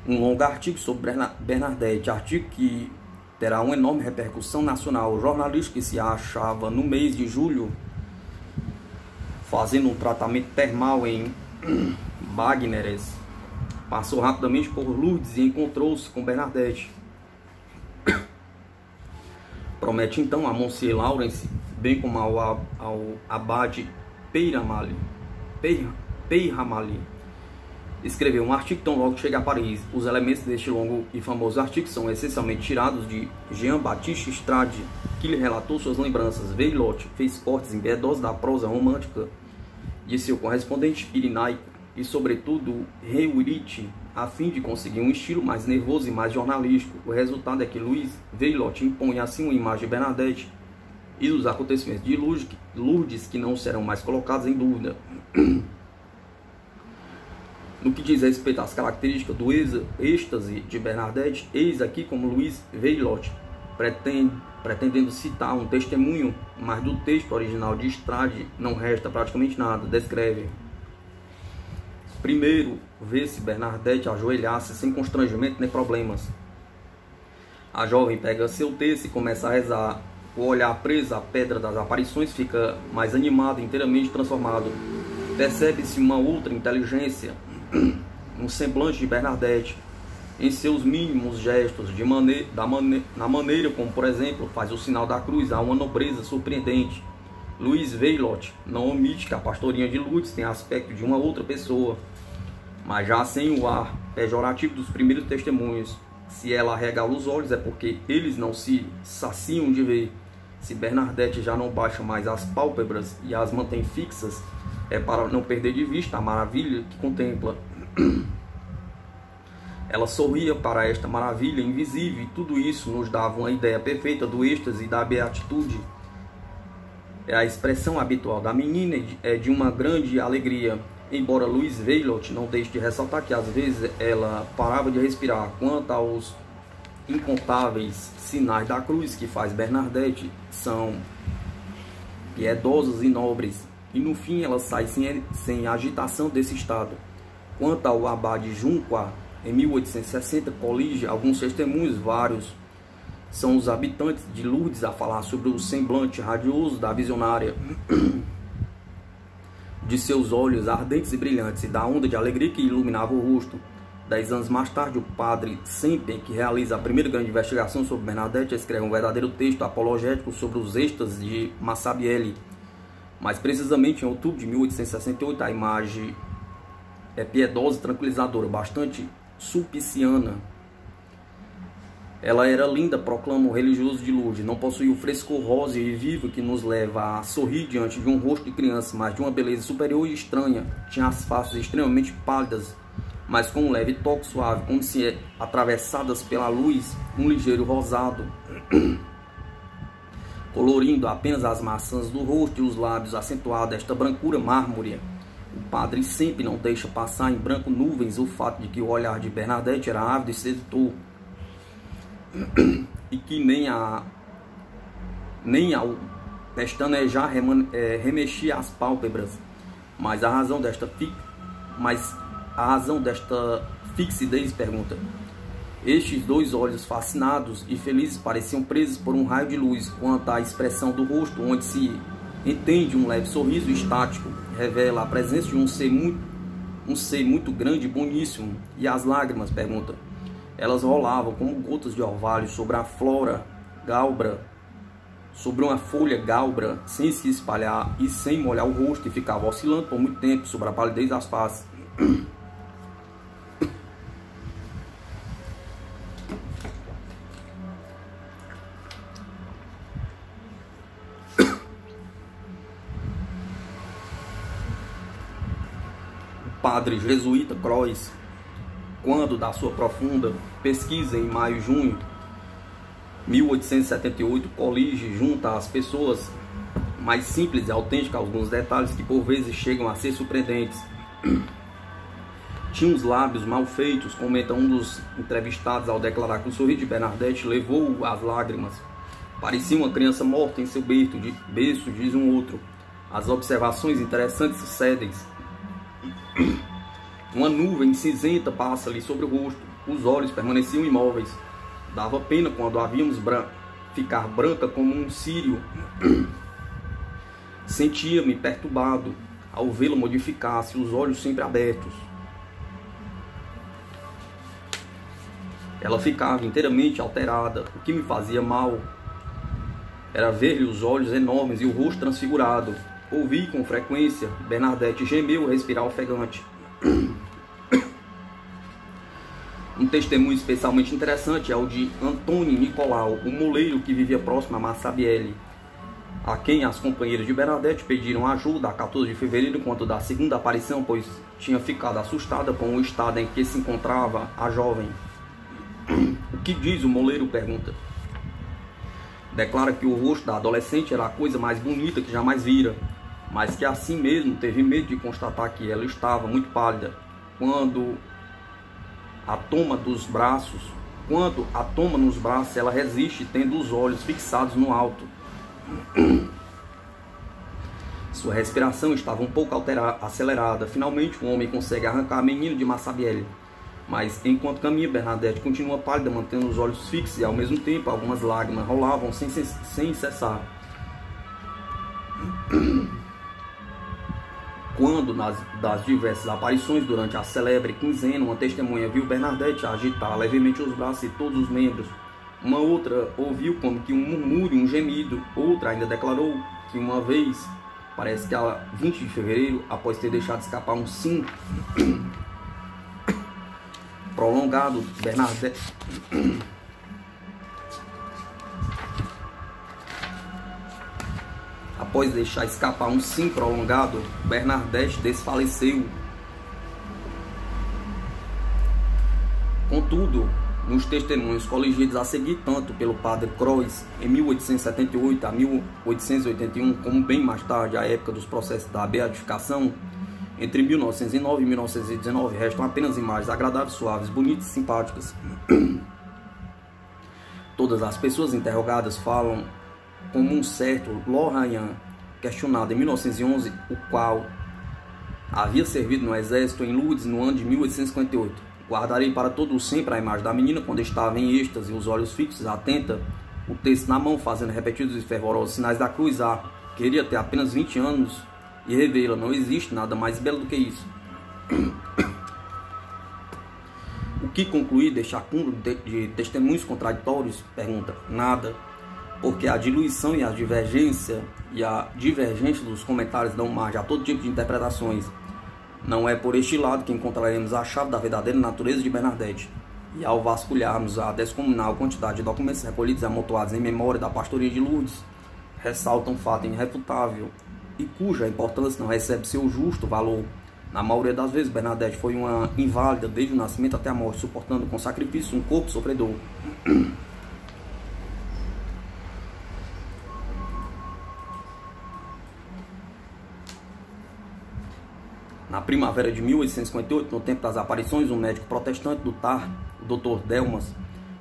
um longo artigo sobre Bernadette, artigo que terá uma enorme repercussão nacional. O jornalista, que se achava no mês de julho fazendo um tratamento termal em Bagneres, passou rapidamente por Lourdes e encontrou-se com Bernadette. Promete então a Monsieur Lawrence, bem como ao abade Peyramali, escreveu um artigo tão logo chega a Paris. Os elementos deste longo e famoso artigo são essencialmente tirados de Jean-Baptiste Estrade, que lhe relatou suas lembranças. Veillot fez cortes impiedosos da prosa romântica de seu correspondente pirinaico e, sobretudo, Reurit, a fim de conseguir um estilo mais nervoso e mais jornalístico. O resultado é que Louis Veillot impõe assim uma imagem de Bernadette e dos acontecimentos de Lourdes que não serão mais colocados em dúvida. No que diz respeito às características do êxtase de Bernadette, eis aqui como Louis Veillot, pretendendo citar um testemunho, mas do texto original de Estrade não resta praticamente nada, descreve: primeiro, vê-se Bernadette ajoelhar-se sem constrangimento nem problemas. A jovem pega seu terço e começa a rezar. O olhar preso à pedra das aparições fica mais animado, inteiramente transformado. Percebe-se uma outra inteligência no semblante de Bernadette, em seus mínimos gestos, na maneira como, por exemplo, faz o sinal da cruz. Há uma nobreza surpreendente. Louis Veillot não omite que a pastorinha de Lourdes tem aspecto de uma outra pessoa, mas já sem o ar pejorativo dos primeiros testemunhos. Se ela arregala os olhos é porque eles não se saciam de ver. Se Bernadette já não baixa mais as pálpebras e as mantém fixas, é para não perder de vista a maravilha que contempla. Ela sorria para esta maravilha invisível, e tudo isso nos dava uma ideia perfeita do êxtase e da beatitude. A expressão habitual da menina é de uma grande alegria, embora Louis Veillot não deixe de ressaltar que às vezes ela parava de respirar. Quanto aos incontáveis sinais da cruz que faz Bernadette, são piedosos e nobres, e no fim ela sai sem agitação desse estado. Quanto ao abade Junquat, em 1860, colige alguns testemunhos vários. São os habitantes de Lourdes a falar sobre o semblante radioso da visionária, de seus olhos ardentes e brilhantes, e da onda de alegria que iluminava o rosto. 10 anos mais tarde, o padre Semper, que realiza a primeira grande investigação sobre Bernadette, escreve um verdadeiro texto apologético sobre os êxtases de Massabielle. Mais precisamente, em outubro de 1868, a imagem é piedosa e tranquilizadora, bastante sulpiciana. Ela era linda, proclama o religioso de Lourdes, não possuía o frescor rosa e vivo que nos leva a sorrir diante de um rosto de criança, mas de uma beleza superior e estranha. Tinha as faces extremamente pálidas, mas com um leve toque suave, como se atravessadas pela luz, um ligeiro rosado, colorindo apenas as maçãs do rosto e os lábios, acentuada esta brancura mármore. O padre sempre não deixa passar em branco nuvens o fato de que o olhar de Bernadette era ávido e sedutor, e que nem a nem ao pestanejar remexia as pálpebras, mas a razão desta fixidez, pergunta. Estes dois olhos fascinados e felizes pareciam presos por um raio de luz, quanto à expressão do rosto, onde se entende um leve sorriso estático, revela a presença de um ser muito grande e boníssimo. E as lágrimas, pergunta. Elas rolavam como gotas de orvalho sobre a flora galbra, sobre uma folha galbra, sem se espalhar e sem molhar o rosto, e ficava oscilando por muito tempo sobre a palidez das faces. O padre jesuíta Croix, quando da sua profunda pesquisa em maio e junho 1878, colige junto às pessoas mais simples e autênticas alguns detalhes que por vezes chegam a ser surpreendentes. Tinha os lábios mal feitos, comenta um dos entrevistados ao declarar que o sorriso de Bernadette levou às lágrimas. Parecia uma criança morta em seu berço, diz um outro. As observações interessantes sucedem-se. Uma nuvem cinzenta passa-lhe sobre o rosto. Os olhos permaneciam imóveis. Dava pena quando a víamos ficar branca como um círio. Sentia-me perturbado ao vê-la modificar-se, os olhos sempre abertos. Ela ficava inteiramente alterada. O que me fazia mal era ver-lhe os olhos enormes e o rosto transfigurado. Ouvi com frequência Bernadette gemeu, respirar ofegante. Um testemunho especialmente interessante é o de Antônio Nicolau, o moleiro que vivia próximo a Massabielle, a quem as companheiras de Bernadette pediram ajuda a 14 de fevereiro, quanto da segunda aparição, pois tinha ficado assustada com o estado em que se encontrava a jovem. O que diz o moleiro? Pergunta. Declara que o rosto da adolescente era a coisa mais bonita que jamais vira, mas que assim mesmo teve medo de constatar que ela estava muito pálida. Quando a toma nos braços, ela resiste, tendo os olhos fixados no alto. Sua respiração estava um pouco acelerada. Finalmente o homem consegue arrancar a menina de Massabielle, mas enquanto caminha, Bernadette continua pálida, mantendo os olhos fixos, e ao mesmo tempo algumas lágrimas rolavam sem cessar. Quando, das diversas aparições durante a celebre quinzena, uma testemunha viu Bernadette agitar levemente os braços e todos os membros. Uma outra ouviu como que um murmúrio, um gemido. Outra ainda declarou que uma vez, parece que a 20 de fevereiro, após ter deixado escapar um sim prolongado, Bernadette... Após deixar escapar um sim prolongado, Bernadette desfaleceu. Contudo, nos testemunhos coligidos a seguir, tanto pelo padre Croix em 1878 a 1881, como bem mais tarde, a época dos processos da beatificação, entre 1909 e 1919, restam apenas imagens agradáveis, suaves, bonitas e simpáticas. Todas as pessoas interrogadas falam como um certo Lorrain, questionado em 1911, o qual havia servido no exército em Lourdes no ano de 1858. Guardarei para todo sempre a imagem da menina quando estava em êxtase, os olhos fixos, atenta, o texto na mão, fazendo repetidos e fervorosos sinais da cruz. Queria ter apenas 20 anos e revê-la. Não existe nada mais belo do que isso. O que concluir deste acúmulo de testemunhos contraditórios? Pergunta. Nada, porque a diluição e a divergência dos comentários dão margem a todo tipo de interpretações. Não é por este lado que encontraremos a chave da verdadeira natureza de Bernadette. E ao vasculharmos a descomunal quantidade de documentos recolhidos e amontoados em memória da pastoria de Lourdes, ressalta um fato irrefutável e cuja importância não recebe seu justo valor. Na maioria das vezes, Bernadette foi uma inválida desde o nascimento até a morte, suportando com sacrifício um corpo sofredor. Na primavera de 1858, no tempo das aparições, um médico protestante do Tar, o Dr. Delmas,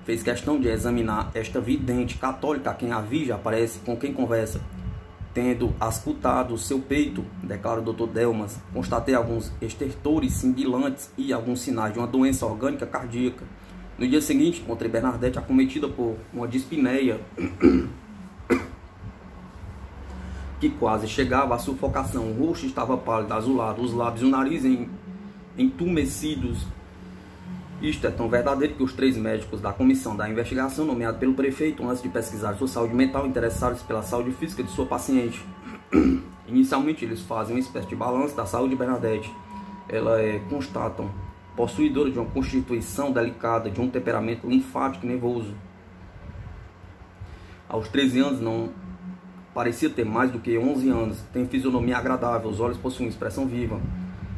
fez questão de examinar esta vidente católica, a quem a Virgem aparece com quem conversa. Tendo auscultado seu peito, declara o Dr. Delmas, constatei alguns estertores cinguilantes e alguns sinais de uma doença orgânica cardíaca. No dia seguinte, encontrei Bernadette acometida por uma dispneia que quase chegava à sufocação. O rosto estava pálido, azulado, os lábios e o nariz entumecidos. Isto é tão verdadeiro que os 3 médicos da comissão da investigação, nomeados pelo prefeito, antes de pesquisar sua saúde mental, interessaram-se pela saúde física de sua paciente. Inicialmente, eles fazem uma espécie de balanço da saúde de Bernadette. Ela constatam possuidora de uma constituição delicada, de um temperamento linfático e nervoso. Aos 13 anos, não parecia ter mais do que 11 anos. Tem fisionomia agradável, os olhos possuem expressão viva.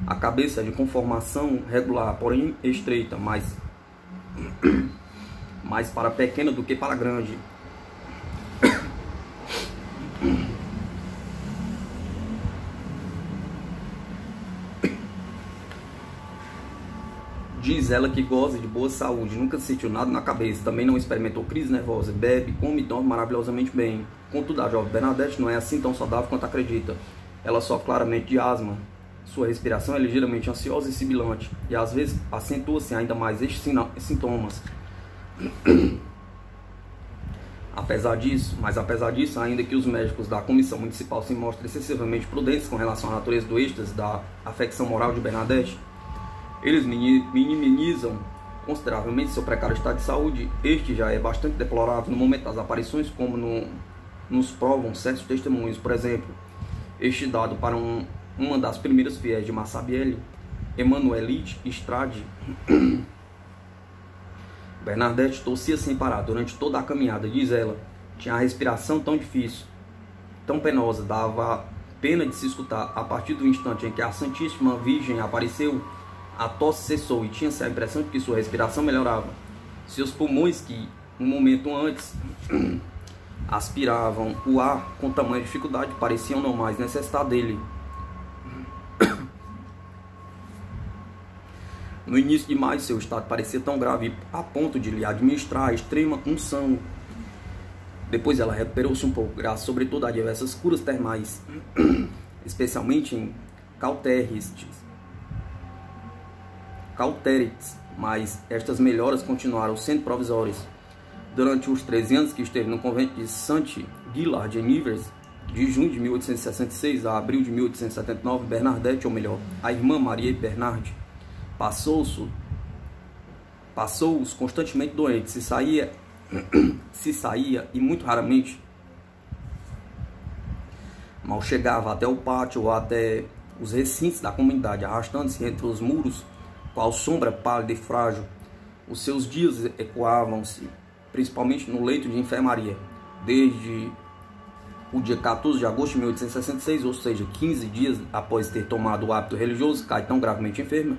A cabeça é de conformação regular, porém estreita, mais para pequena do que para grande. Diz ela que goza de boa saúde, nunca sentiu nada na cabeça, também não experimentou crise nervosa, bebe, come e dorme maravilhosamente bem. Contudo, a jovem Bernadette não é assim tão saudável quanto acredita. Ela sofre claramente de asma. Sua respiração é ligeiramente ansiosa e sibilante, e às vezes acentua-se ainda mais estes sintomas. Apesar disso, ainda que os médicos da comissão municipal se mostrem excessivamente prudentes com relação à natureza do êxtase da afecção moral de Bernadette, eles minimizam consideravelmente seu precário estado de saúde. Este já é bastante deplorável no momento das aparições, como nos provam certos testemunhos. Por exemplo, este dado para uma das primeiras fiéis de Massabielle, Emanuelite Estrade. Bernadette tossia sem parar durante toda a caminhada, diz ela. Tinha a respiração tão difícil, tão penosa, dava pena de se escutar. A partir do instante em que a Santíssima Virgem apareceu, a tosse cessou e tinha-se a impressão de que sua respiração melhorava. Seus pulmões, que um momento antes aspiravam o ar com tamanha dificuldade, pareciam não mais necessitar dele. No início de maio, seu estado parecia tão grave a ponto de lhe administrar a extrema unção. Depois ela recuperou-se um pouco, graças sobretudo a diversas curas termais, especialmente em Cauterites, mas estas melhoras continuaram sendo provisórias. Durante os 13 anos que esteve no convento de Saint-Gilard em Nivers, de junho de 1866 a abril de 1879, Bernadette, ou melhor, a irmã Maria Bernard, passou-os constantemente doentes, se saía e muito raramente mal chegava até o pátio ou até os recintos da comunidade, arrastando-se entre os muros, qual sombra pálida e frágil. Os seus dias ecoavam-se, principalmente no leito de enfermaria, desde o dia 14 de agosto de 1866, ou seja, 15 dias após ter tomado o hábito religioso, cai tão gravemente enferma,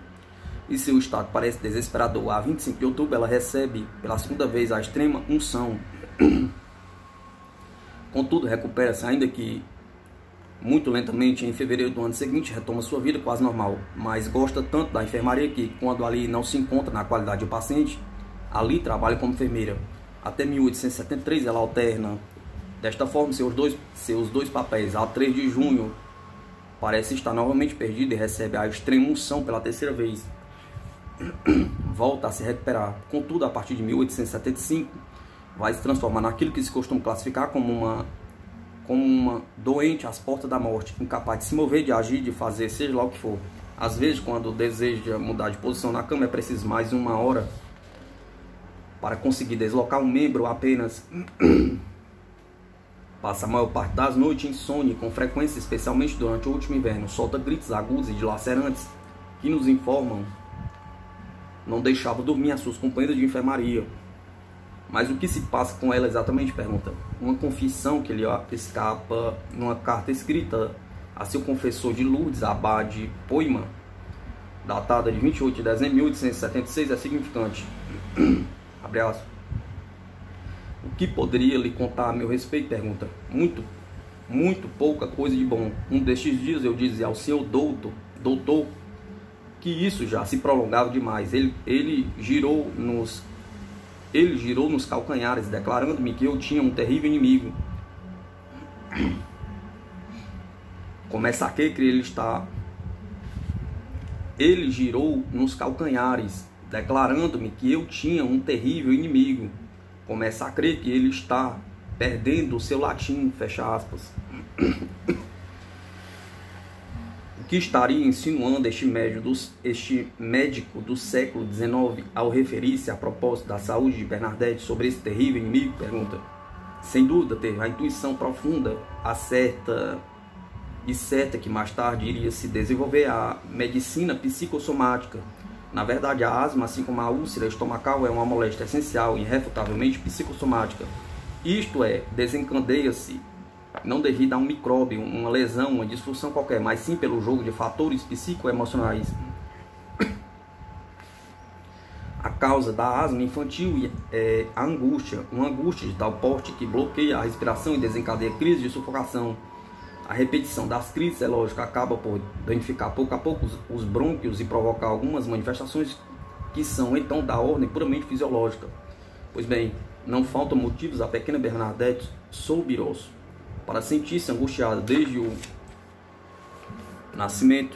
e seu estado parece desesperador. A 25 de outubro, ela recebe pela segunda vez a extrema unção. Contudo, recupera-se, ainda que muito lentamente. Em fevereiro do ano seguinte, retoma sua vida quase normal, mas gosta tanto da enfermaria que, quando ali não se encontra na qualidade de paciente, ali trabalha como enfermeira. Até 1873, ela alterna desta forma seus dois papéis. A 3 de junho, parece estar novamente perdida e recebe a extrema unção pela terceira vez. Volta a se recuperar. Contudo, a partir de 1875, vai se transformar naquilo que se costuma classificar como uma doente às portas da morte, incapaz de se mover, de agir, de fazer, seja lá o que for. Às vezes, quando deseja mudar de posição na cama, é preciso mais uma hora para conseguir deslocar um membro apenas. Passa a maior parte das noites em sono, com frequência, especialmente durante o último inverno. Solta gritos agudos e dilacerantes que nos informam não deixava dormir as suas companheiras de enfermaria. Mas o que se passa com ela exatamente? Pergunta. Uma confissão que lhe escapa numa carta escrita a seu confessor de Lourdes, Abade Poima, datada de 28 de dezembro de 1876, é significante. Abre aspas. O que poderia lhe contar a meu respeito? Pergunta. Muito pouca coisa de bom. Um destes dias eu dizia ao senhor doutor, que isso já se prolongava demais. Ele girou-nos Ele girou nos calcanhares, declarando-me que eu tinha um terrível inimigo. Começa aqui que ele está. Ele girou nos calcanhares, declarando-me que eu tinha um terrível inimigo. Começa a crer que ele está perdendo o seu latim, fecha aspas. O que estaria insinuando este médico do século XIX ao referir-se a propósito da saúde de Bernadette sobre esse terrível inimigo? Pergunta. Sem dúvida, teve a intuição profunda, certa que mais tarde iria se desenvolver a medicina psicossomática. Na verdade, a asma, assim como a úlcera estomacal, é uma moléstia essencial e irrefutavelmente psicossomática. Isto é, desencadeia-se não devido a um micróbio, uma lesão, uma disfunção qualquer, mas sim pelo jogo de fatores psicoemocionais. A causa da asma infantil é a angústia, uma angústia de tal porte que bloqueia a respiração e desencadeia crise de sufocação. A repetição das crises, é lógico, acaba por danificar pouco a pouco os brônquios e provocar algumas manifestações que são então da ordem puramente fisiológica. Pois bem, não faltam motivos a pequena Bernadette Soubirous para sentir-se angustiada desde o nascimento.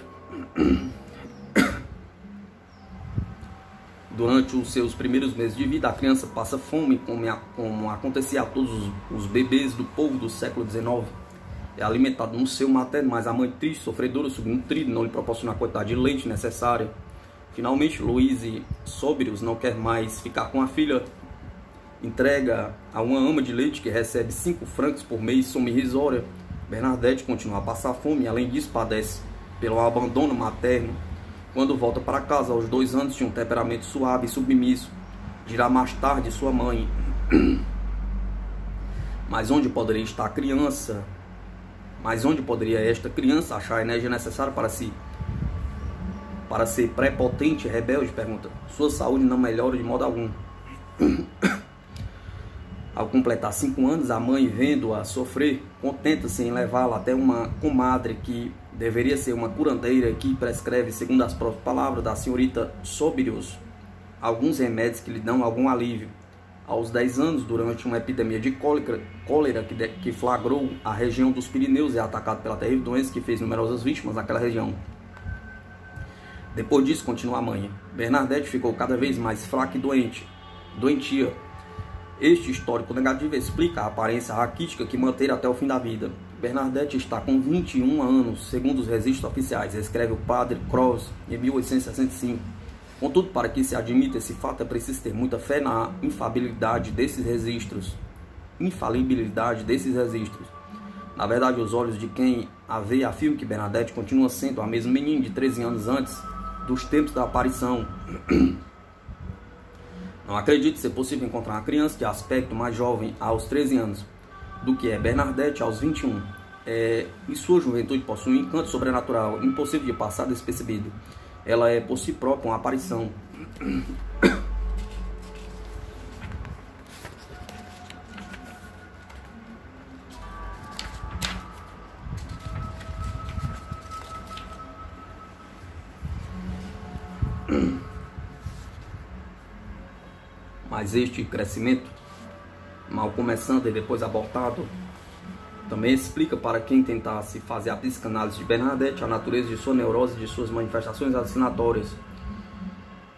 Durante os seus primeiros meses de vida, a criança passa fome, como acontecia a todos os bebês do povo do século XIX. É alimentado no seio materno, mas a mãe triste, sofredora, subnutrida, não lhe proporciona a quantidade de leite necessária. Finalmente, Louise Soubirous não quer mais ficar com a filha. Entrega a uma ama de leite que recebe 5 francos por mês, soma irrisória. Bernadette continua a passar fome e, além disso, padece pelo abandono materno. Quando volta para casa, aos 2 anos, tinha um temperamento suave e submisso. Dirá mais tarde sua mãe. Mas onde poderia estar a criança? Mas onde poderia esta criança achar a energia necessária para ser prepotente e rebelde? Pergunta. Sua saúde não melhora de modo algum. Ao completar 5 anos, a mãe, vendo-a sofrer, contenta-se em levá-la até uma comadre que deveria ser uma curandeira que prescreve, segundo as próprias palavras da senhorita Soubirous, alguns remédios que lhe dão algum alívio. Aos 10 anos, durante uma epidemia de cólera que flagrou a região dos Pirineus, é atacado pela terrível doença que fez numerosas vítimas naquela região. Depois disso, continua a mãe, Bernadette ficou cada vez mais fraca e doentia. Este histórico negativo explica a aparência raquítica que manteve até o fim da vida. Bernadette está com 21 anos, segundo os registros oficiais, escreve o padre Cross em 1865. Contudo, para que se admita esse fato, é preciso ter muita fé na infalibilidade desses registros. Na verdade, os olhos de quem a vê afirmam que Bernadette continua sendo a mesma menina de 13 anos antes dos tempos da aparição. Não acredito ser possível encontrar uma criança de aspecto mais jovem aos 13 anos do que é Bernadette aos 21. Em sua juventude possui um encanto sobrenatural, impossível de passar despercebido. Ela é por si própria uma aparição. Mas este crescimento, mal começando e depois abortado, também explica para quem tentasse fazer a psicanálise de Bernadette a natureza de sua neurose e de suas manifestações alucinatórias.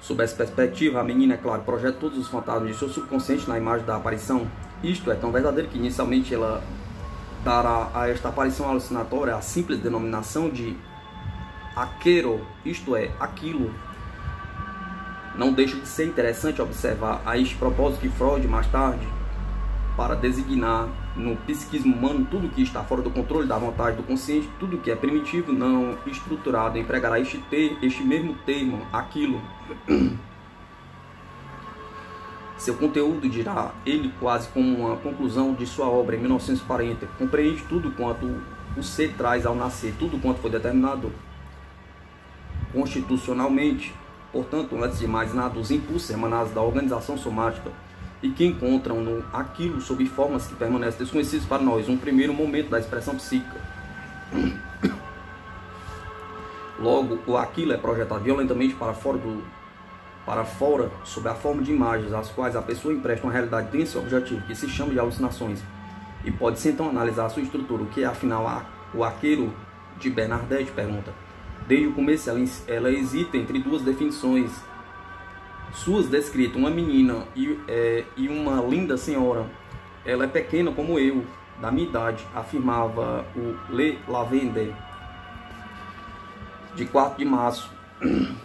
Sob essa perspectiva, a menina, é claro, projeta todos os fantasmas de seu subconsciente na imagem da aparição. Isto é tão verdadeiro que inicialmente ela dará a esta aparição alucinatória a simples denominação de aquero, isto é, aquilo. Não deixa de ser interessante observar a este propósito que Freud, mais tarde, para designar no psiquismo humano tudo que está fora do controle da vontade do consciente, tudo que é primitivo, não estruturado, empregará este mesmo termo, aquilo. Seu conteúdo, dirá ele quase como uma conclusão de sua obra em 1940, compreende tudo quanto o ser traz ao nascer, tudo quanto foi determinado constitucionalmente. Portanto, antes de mais nada, os impulsos emanados da organização somática e que encontram no aquilo sob formas que permanecem desconhecidas para nós, um primeiro momento da expressão psíquica. Logo, o aquilo é projetado violentamente para fora para fora sob a forma de imagens, às quais a pessoa empresta uma realidade densa e objetiva, que se chama de alucinações, e pode-se então analisar a sua estrutura. O que é, afinal, o arqueiro de Bernadette? Pergunta. Desde o começo ela hesita entre duas definições suas descritas, uma menina e uma linda senhora. Ela é pequena como eu, da minha idade, afirmava o Le Lavender, de 4 de março.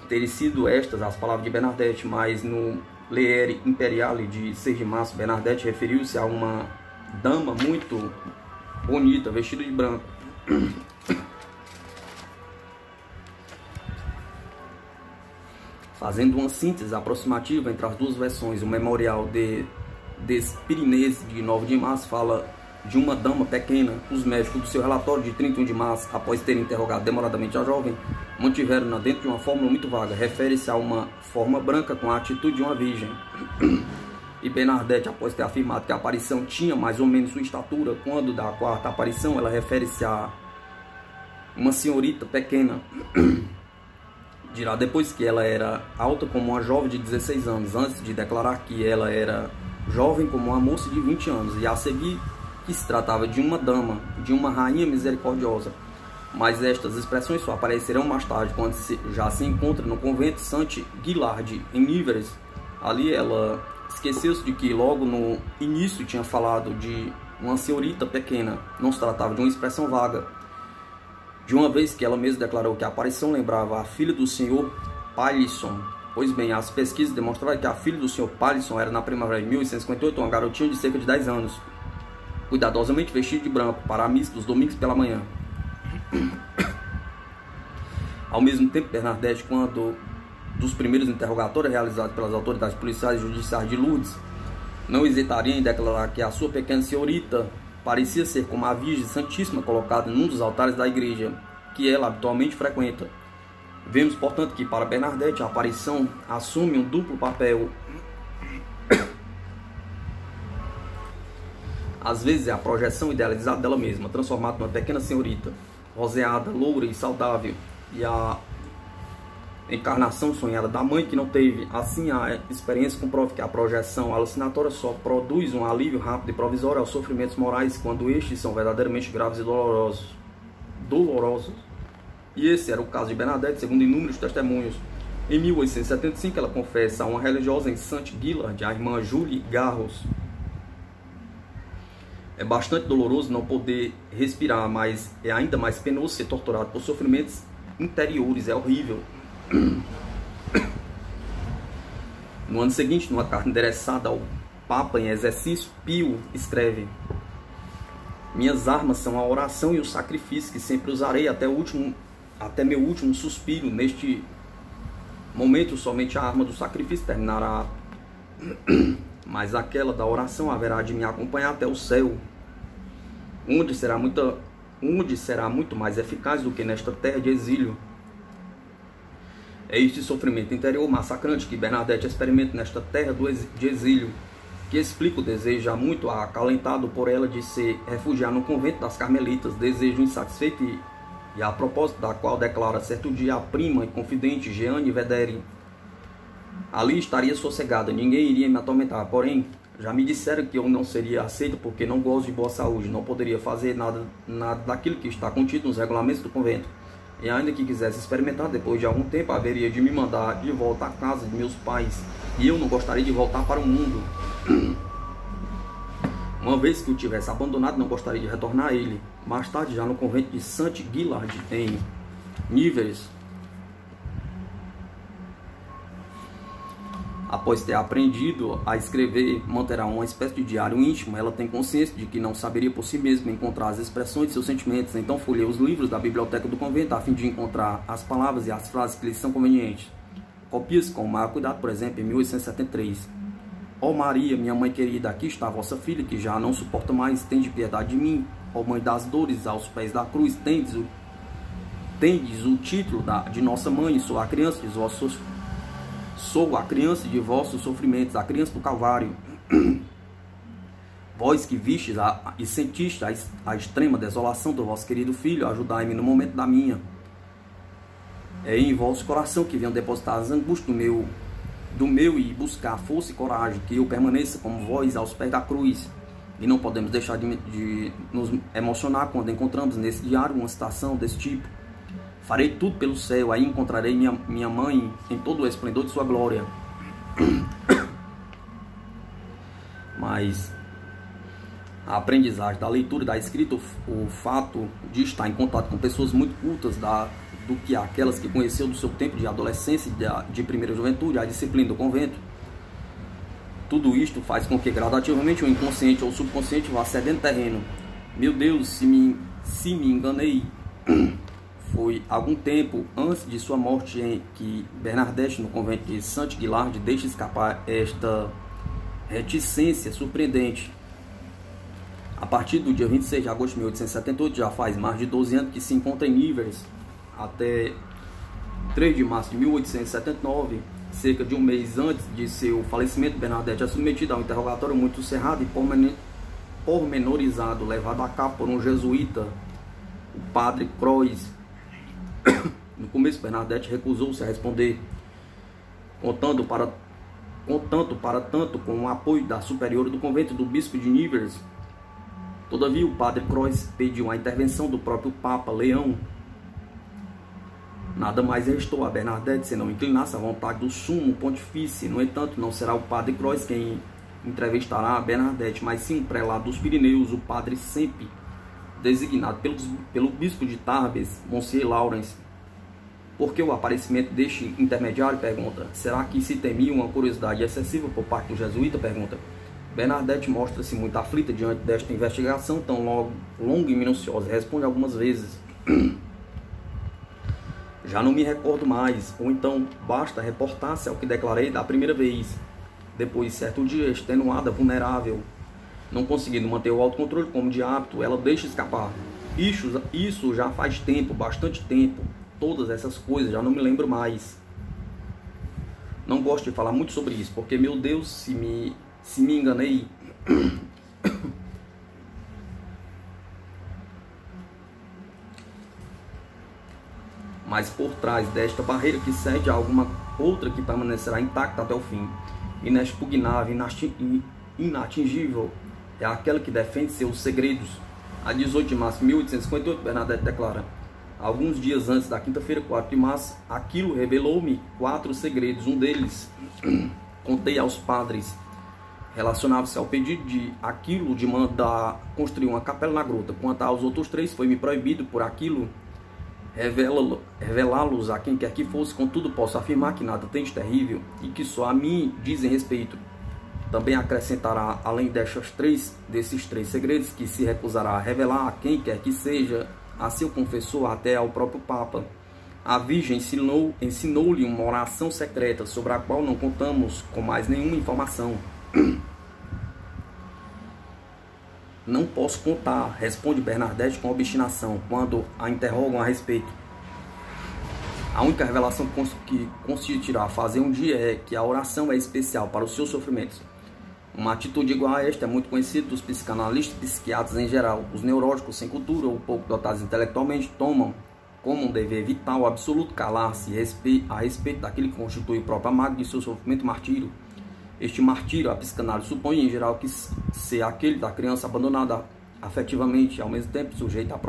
Terem sido estas as palavras de Bernadette, mas no Leere Imperiale de 6 de março, Bernadette referiu-se a uma dama muito bonita, vestida de branco. Fazendo uma síntese aproximativa entre as duas versões, o Memorial des Pyrénées de 9 de março fala de uma dama pequena. Os médicos do seu relatório de 31 de março, após terem interrogado demoradamente a jovem, mantiveram-na dentro de uma fórmula muito vaga. Refere-se a uma forma branca com a atitude de uma virgem. E Bernadette, após ter afirmado que a aparição tinha mais ou menos sua estatura, quando da quarta aparição ela refere-se a uma senhorita pequena, dirá depois que ela era alta como uma jovem de 16 anos, antes de declarar que ela era jovem como uma moça de 20 anos, e a seguir que se tratava de uma dama, de uma rainha misericordiosa. Mas estas expressões só aparecerão mais tarde, quando já se encontra no convento Saint-Guillard, em Nivelles. Ali ela esqueceu-se de que logo no início tinha falado de uma senhorita pequena. Não se tratava de uma expressão vaga, de uma vez que ela mesma declarou que a aparição lembrava a filha do Sr. Pallisson. Pois bem, as pesquisas demonstraram que a filha do Sr. Pallisson era, na primavera de 1858, uma garotinha de cerca de 10 anos, cuidadosamente vestida de branco, para a missa dos domingos pela manhã. Ao mesmo tempo, Bernadette, quando dos primeiros interrogatórios realizados pelas autoridades policiais e judiciais de Lourdes, não hesitaria em declarar que a sua pequena senhorita parecia ser como a Virgem Santíssima colocada num dos altares da igreja que ela habitualmente frequenta. Vemos, portanto, que para Bernadette a aparição assume um duplo papel. Às vezes é a projeção idealizada dela mesma, transformada numa pequena senhorita, roseada, loura e saudável, e a encarnação sonhada da mãe que não teve. Assim, a experiência comprova que a projeção alucinatória só produz um alívio rápido e provisório aos sofrimentos morais quando estes são verdadeiramente graves e dolorosos. E esse era o caso de Bernadette, segundo inúmeros testemunhos. Em 1875, ela confessa a uma religiosa em Saint-Guillard, a irmã Julie Garros: é bastante doloroso não poder respirar, mas é ainda mais penoso ser torturado por sofrimentos interiores. É horrível. No ano seguinte, numa carta endereçada ao Papa em exercício, Pio escreve: minhas armas são a oração e o sacrifício, que sempre usarei até meu último suspiro. Neste momento, somente a arma do sacrifício terminará, mas aquela da oração haverá de me acompanhar até o céu, onde será muito mais eficaz do que nesta terra de exílio. É este sofrimento interior massacrante que Bernadette experimenta nesta terra de exílio, que explica o desejo já muito acalentado por ela de se refugiar no convento das Carmelitas, desejo insatisfeito e a propósito da qual declara certo dia a prima e confidente Jeanne Vederi: ali estaria sossegada, ninguém iria me atormentar. Porém, já me disseram que eu não seria aceita porque não gosto de boa saúde, não poderia fazer nada daquilo que está contido nos regulamentos do convento. E ainda que quisesse experimentar, depois de algum tempo haveria de me mandar de volta à casa de meus pais, e eu não gostaria de voltar para o mundo. Uma vez que o tivesse abandonado, não gostaria de retornar a ele. Mais tarde, já no convento de Saint-Guillard, em Nivelles, após ter aprendido a escrever, manterá uma espécie de diário íntimo. Ela tem consciência de que não saberia por si mesma encontrar as expressões de seus sentimentos, então folheia os livros da biblioteca do convento a fim de encontrar as palavras e as frases que lhes são convenientes. Copia-se com o maior cuidado, por exemplo, em 1873. Ó Maria, minha mãe querida, aqui está a vossa filha, que já não suporta mais, tende piedade de mim. Ó mãe das dores, aos pés da cruz, tendes o título de nossa mãe, sou a criança de vossos Sou a criança de vossos sofrimentos, a criança do Calvário. Vós que vistes e sentiste a extrema desolação do vosso querido filho, ajudai-me no momento da minha. É em vosso coração que venham depositar as angústias do meu e buscar força e coragem, que eu permaneça como vós aos pés da cruz. E não podemos deixar de nos emocionar quando encontramos nesse diário uma citação desse tipo: farei tudo pelo céu, aí encontrarei minha mãe em todo o esplendor de sua glória. Mas a aprendizagem da leitura e da escrita, o fato de estar em contato com pessoas muito cultas do que aquelas que conheceu do seu tempo de adolescência, de primeira juventude, a disciplina do convento, tudo isto faz com que gradativamente o inconsciente ou o subconsciente vá cedendo terreno. Meu Deus, se me enganei. Foi algum tempo antes de sua morte em que Bernadette, no convento de Saint-Guillard, deixa escapar esta reticência surpreendente. A partir do dia 26 de agosto de 1878, já faz mais de 12 anos que se encontra em Nivelles. Até 3 de março de 1879, cerca de um mês antes de seu falecimento, Bernadette é submetida a um interrogatório muito cerrado e pormenorizado, levado a cabo por um jesuíta, o padre Croix. No começo, Bernadette recusou-se a responder, contando para tanto com o apoio da superiora do convento do bispo de Nivelles. Todavia, o padre Croix pediu a intervenção do próprio Papa Leão. Nada mais restou a Bernadette senão inclinar-se à vontade do sumo pontifício. No entanto, não será o padre Croix quem entrevistará a Bernadette, mas sim um prelado dos Pirineus, o padre Sempe, designado pelo bispo de Tarbes, Monsieur Lawrence. Por que o aparecimento deste intermediário? Pergunta. Será que se temia uma curiosidade excessiva por parte do jesuíta? Pergunta. Bernadette mostra-se muito aflita diante desta investigação tão longa e minuciosa. Responde algumas vezes: já não me recordo mais, ou então basta reportar-se ao que declarei da primeira vez. Depois, certo dia, extenuada, vulnerável, não conseguindo manter o autocontrole como de hábito, ela deixa escapar: isso já faz tempo, bastante tempo. Todas essas coisas já não me lembro mais. Não gosto de falar muito sobre isso, porque, meu Deus, se me enganei. Mas por trás desta barreira que cede a alguma outra que permanecerá intacta até o fim, inexpugnável, inatingível, é aquela que defende seus segredos. A 18 de março de 1858, Bernadette declara: alguns dias antes da quinta-feira, 4 de março, aquilo revelou-me 4 segredos. Um deles contei aos padres. Relacionava-se ao pedido de aquilo de mandar construir uma capela na gruta. Quanto aos outros 3, foi-me proibido por aquilo revelá-los a quem quer que fosse. Contudo, posso afirmar que nada tem de terrível e que só a mim dizem respeito. Também acrescentará, além desses três segredos, que se recusará a revelar a quem quer que seja, a seu confessor, até ao próprio Papa. A Virgem ensinou-lhe uma oração secreta, sobre a qual não contamos com mais nenhuma informação. Não posso contar, responde Bernadette com obstinação, quando a interrogam a respeito. A única revelação que consentirá fazer um dia é que a oração é especial para os seus sofrimentos. Uma atitude igual a esta é muito conhecida dos psicanalistas e psiquiatras em geral. Os neuróticos sem cultura ou pouco dotados intelectualmente tomam como um dever vital o absoluto calar-se a respeito daquele que constitui o próprio amargo de seu sofrimento e martírio. Este martírio, a psicanálise supõe em geral que ser aquele da criança abandonada afetivamente, ao mesmo tempo sujeita à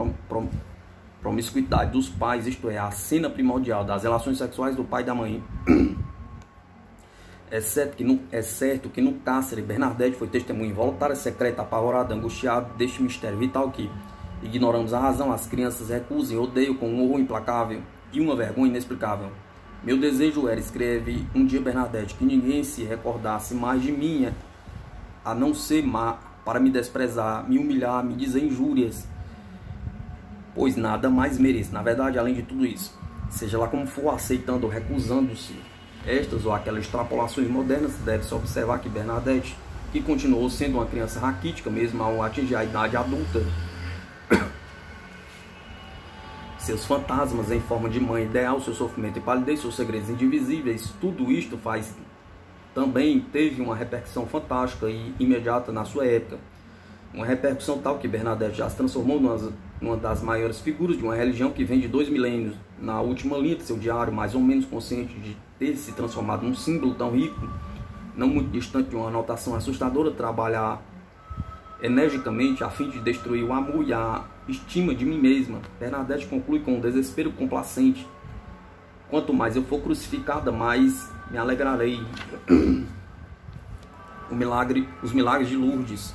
promiscuidade dos pais, isto é, a cena primordial das relações sexuais do pai e da mãe. É certo que no cárcere, Bernadette foi testemunha involuntária, secreta, apavorada, angustiada deste mistério vital que ignoramos a razão, as crianças recusam e odeiam com um horror implacável e uma vergonha inexplicável. Meu desejo era, escreve um dia Bernadette, que ninguém se recordasse mais de mim, a não ser para me desprezar, me humilhar, me dizer injúrias, pois nada mais mereço. Na verdade, além de tudo isso, seja lá como for, aceitando ou recusando-se estas ou aquelas extrapolações modernas, deve-se observar que Bernadette, que continuou sendo uma criança raquítica mesmo ao atingir a idade adulta, seus fantasmas em forma de mãe ideal, seu sofrimento e palidez, seus segredos indivisíveis, tudo isto também teve uma repercussão fantástica e imediata na sua época. Uma repercussão tal que Bernadette já se transformou uma das maiores figuras de uma religião que vem de 2 milênios. Na última linha de seu diário, mais ou menos consciente de ter se transformado num símbolo tão rico, não muito distante de uma anotação assustadora, trabalhar energicamente a fim de destruir o amor e a estima de mim mesma, Bernadette conclui com um desespero complacente: quanto mais eu for crucificada, mais me alegrarei. Os milagres de Lourdes.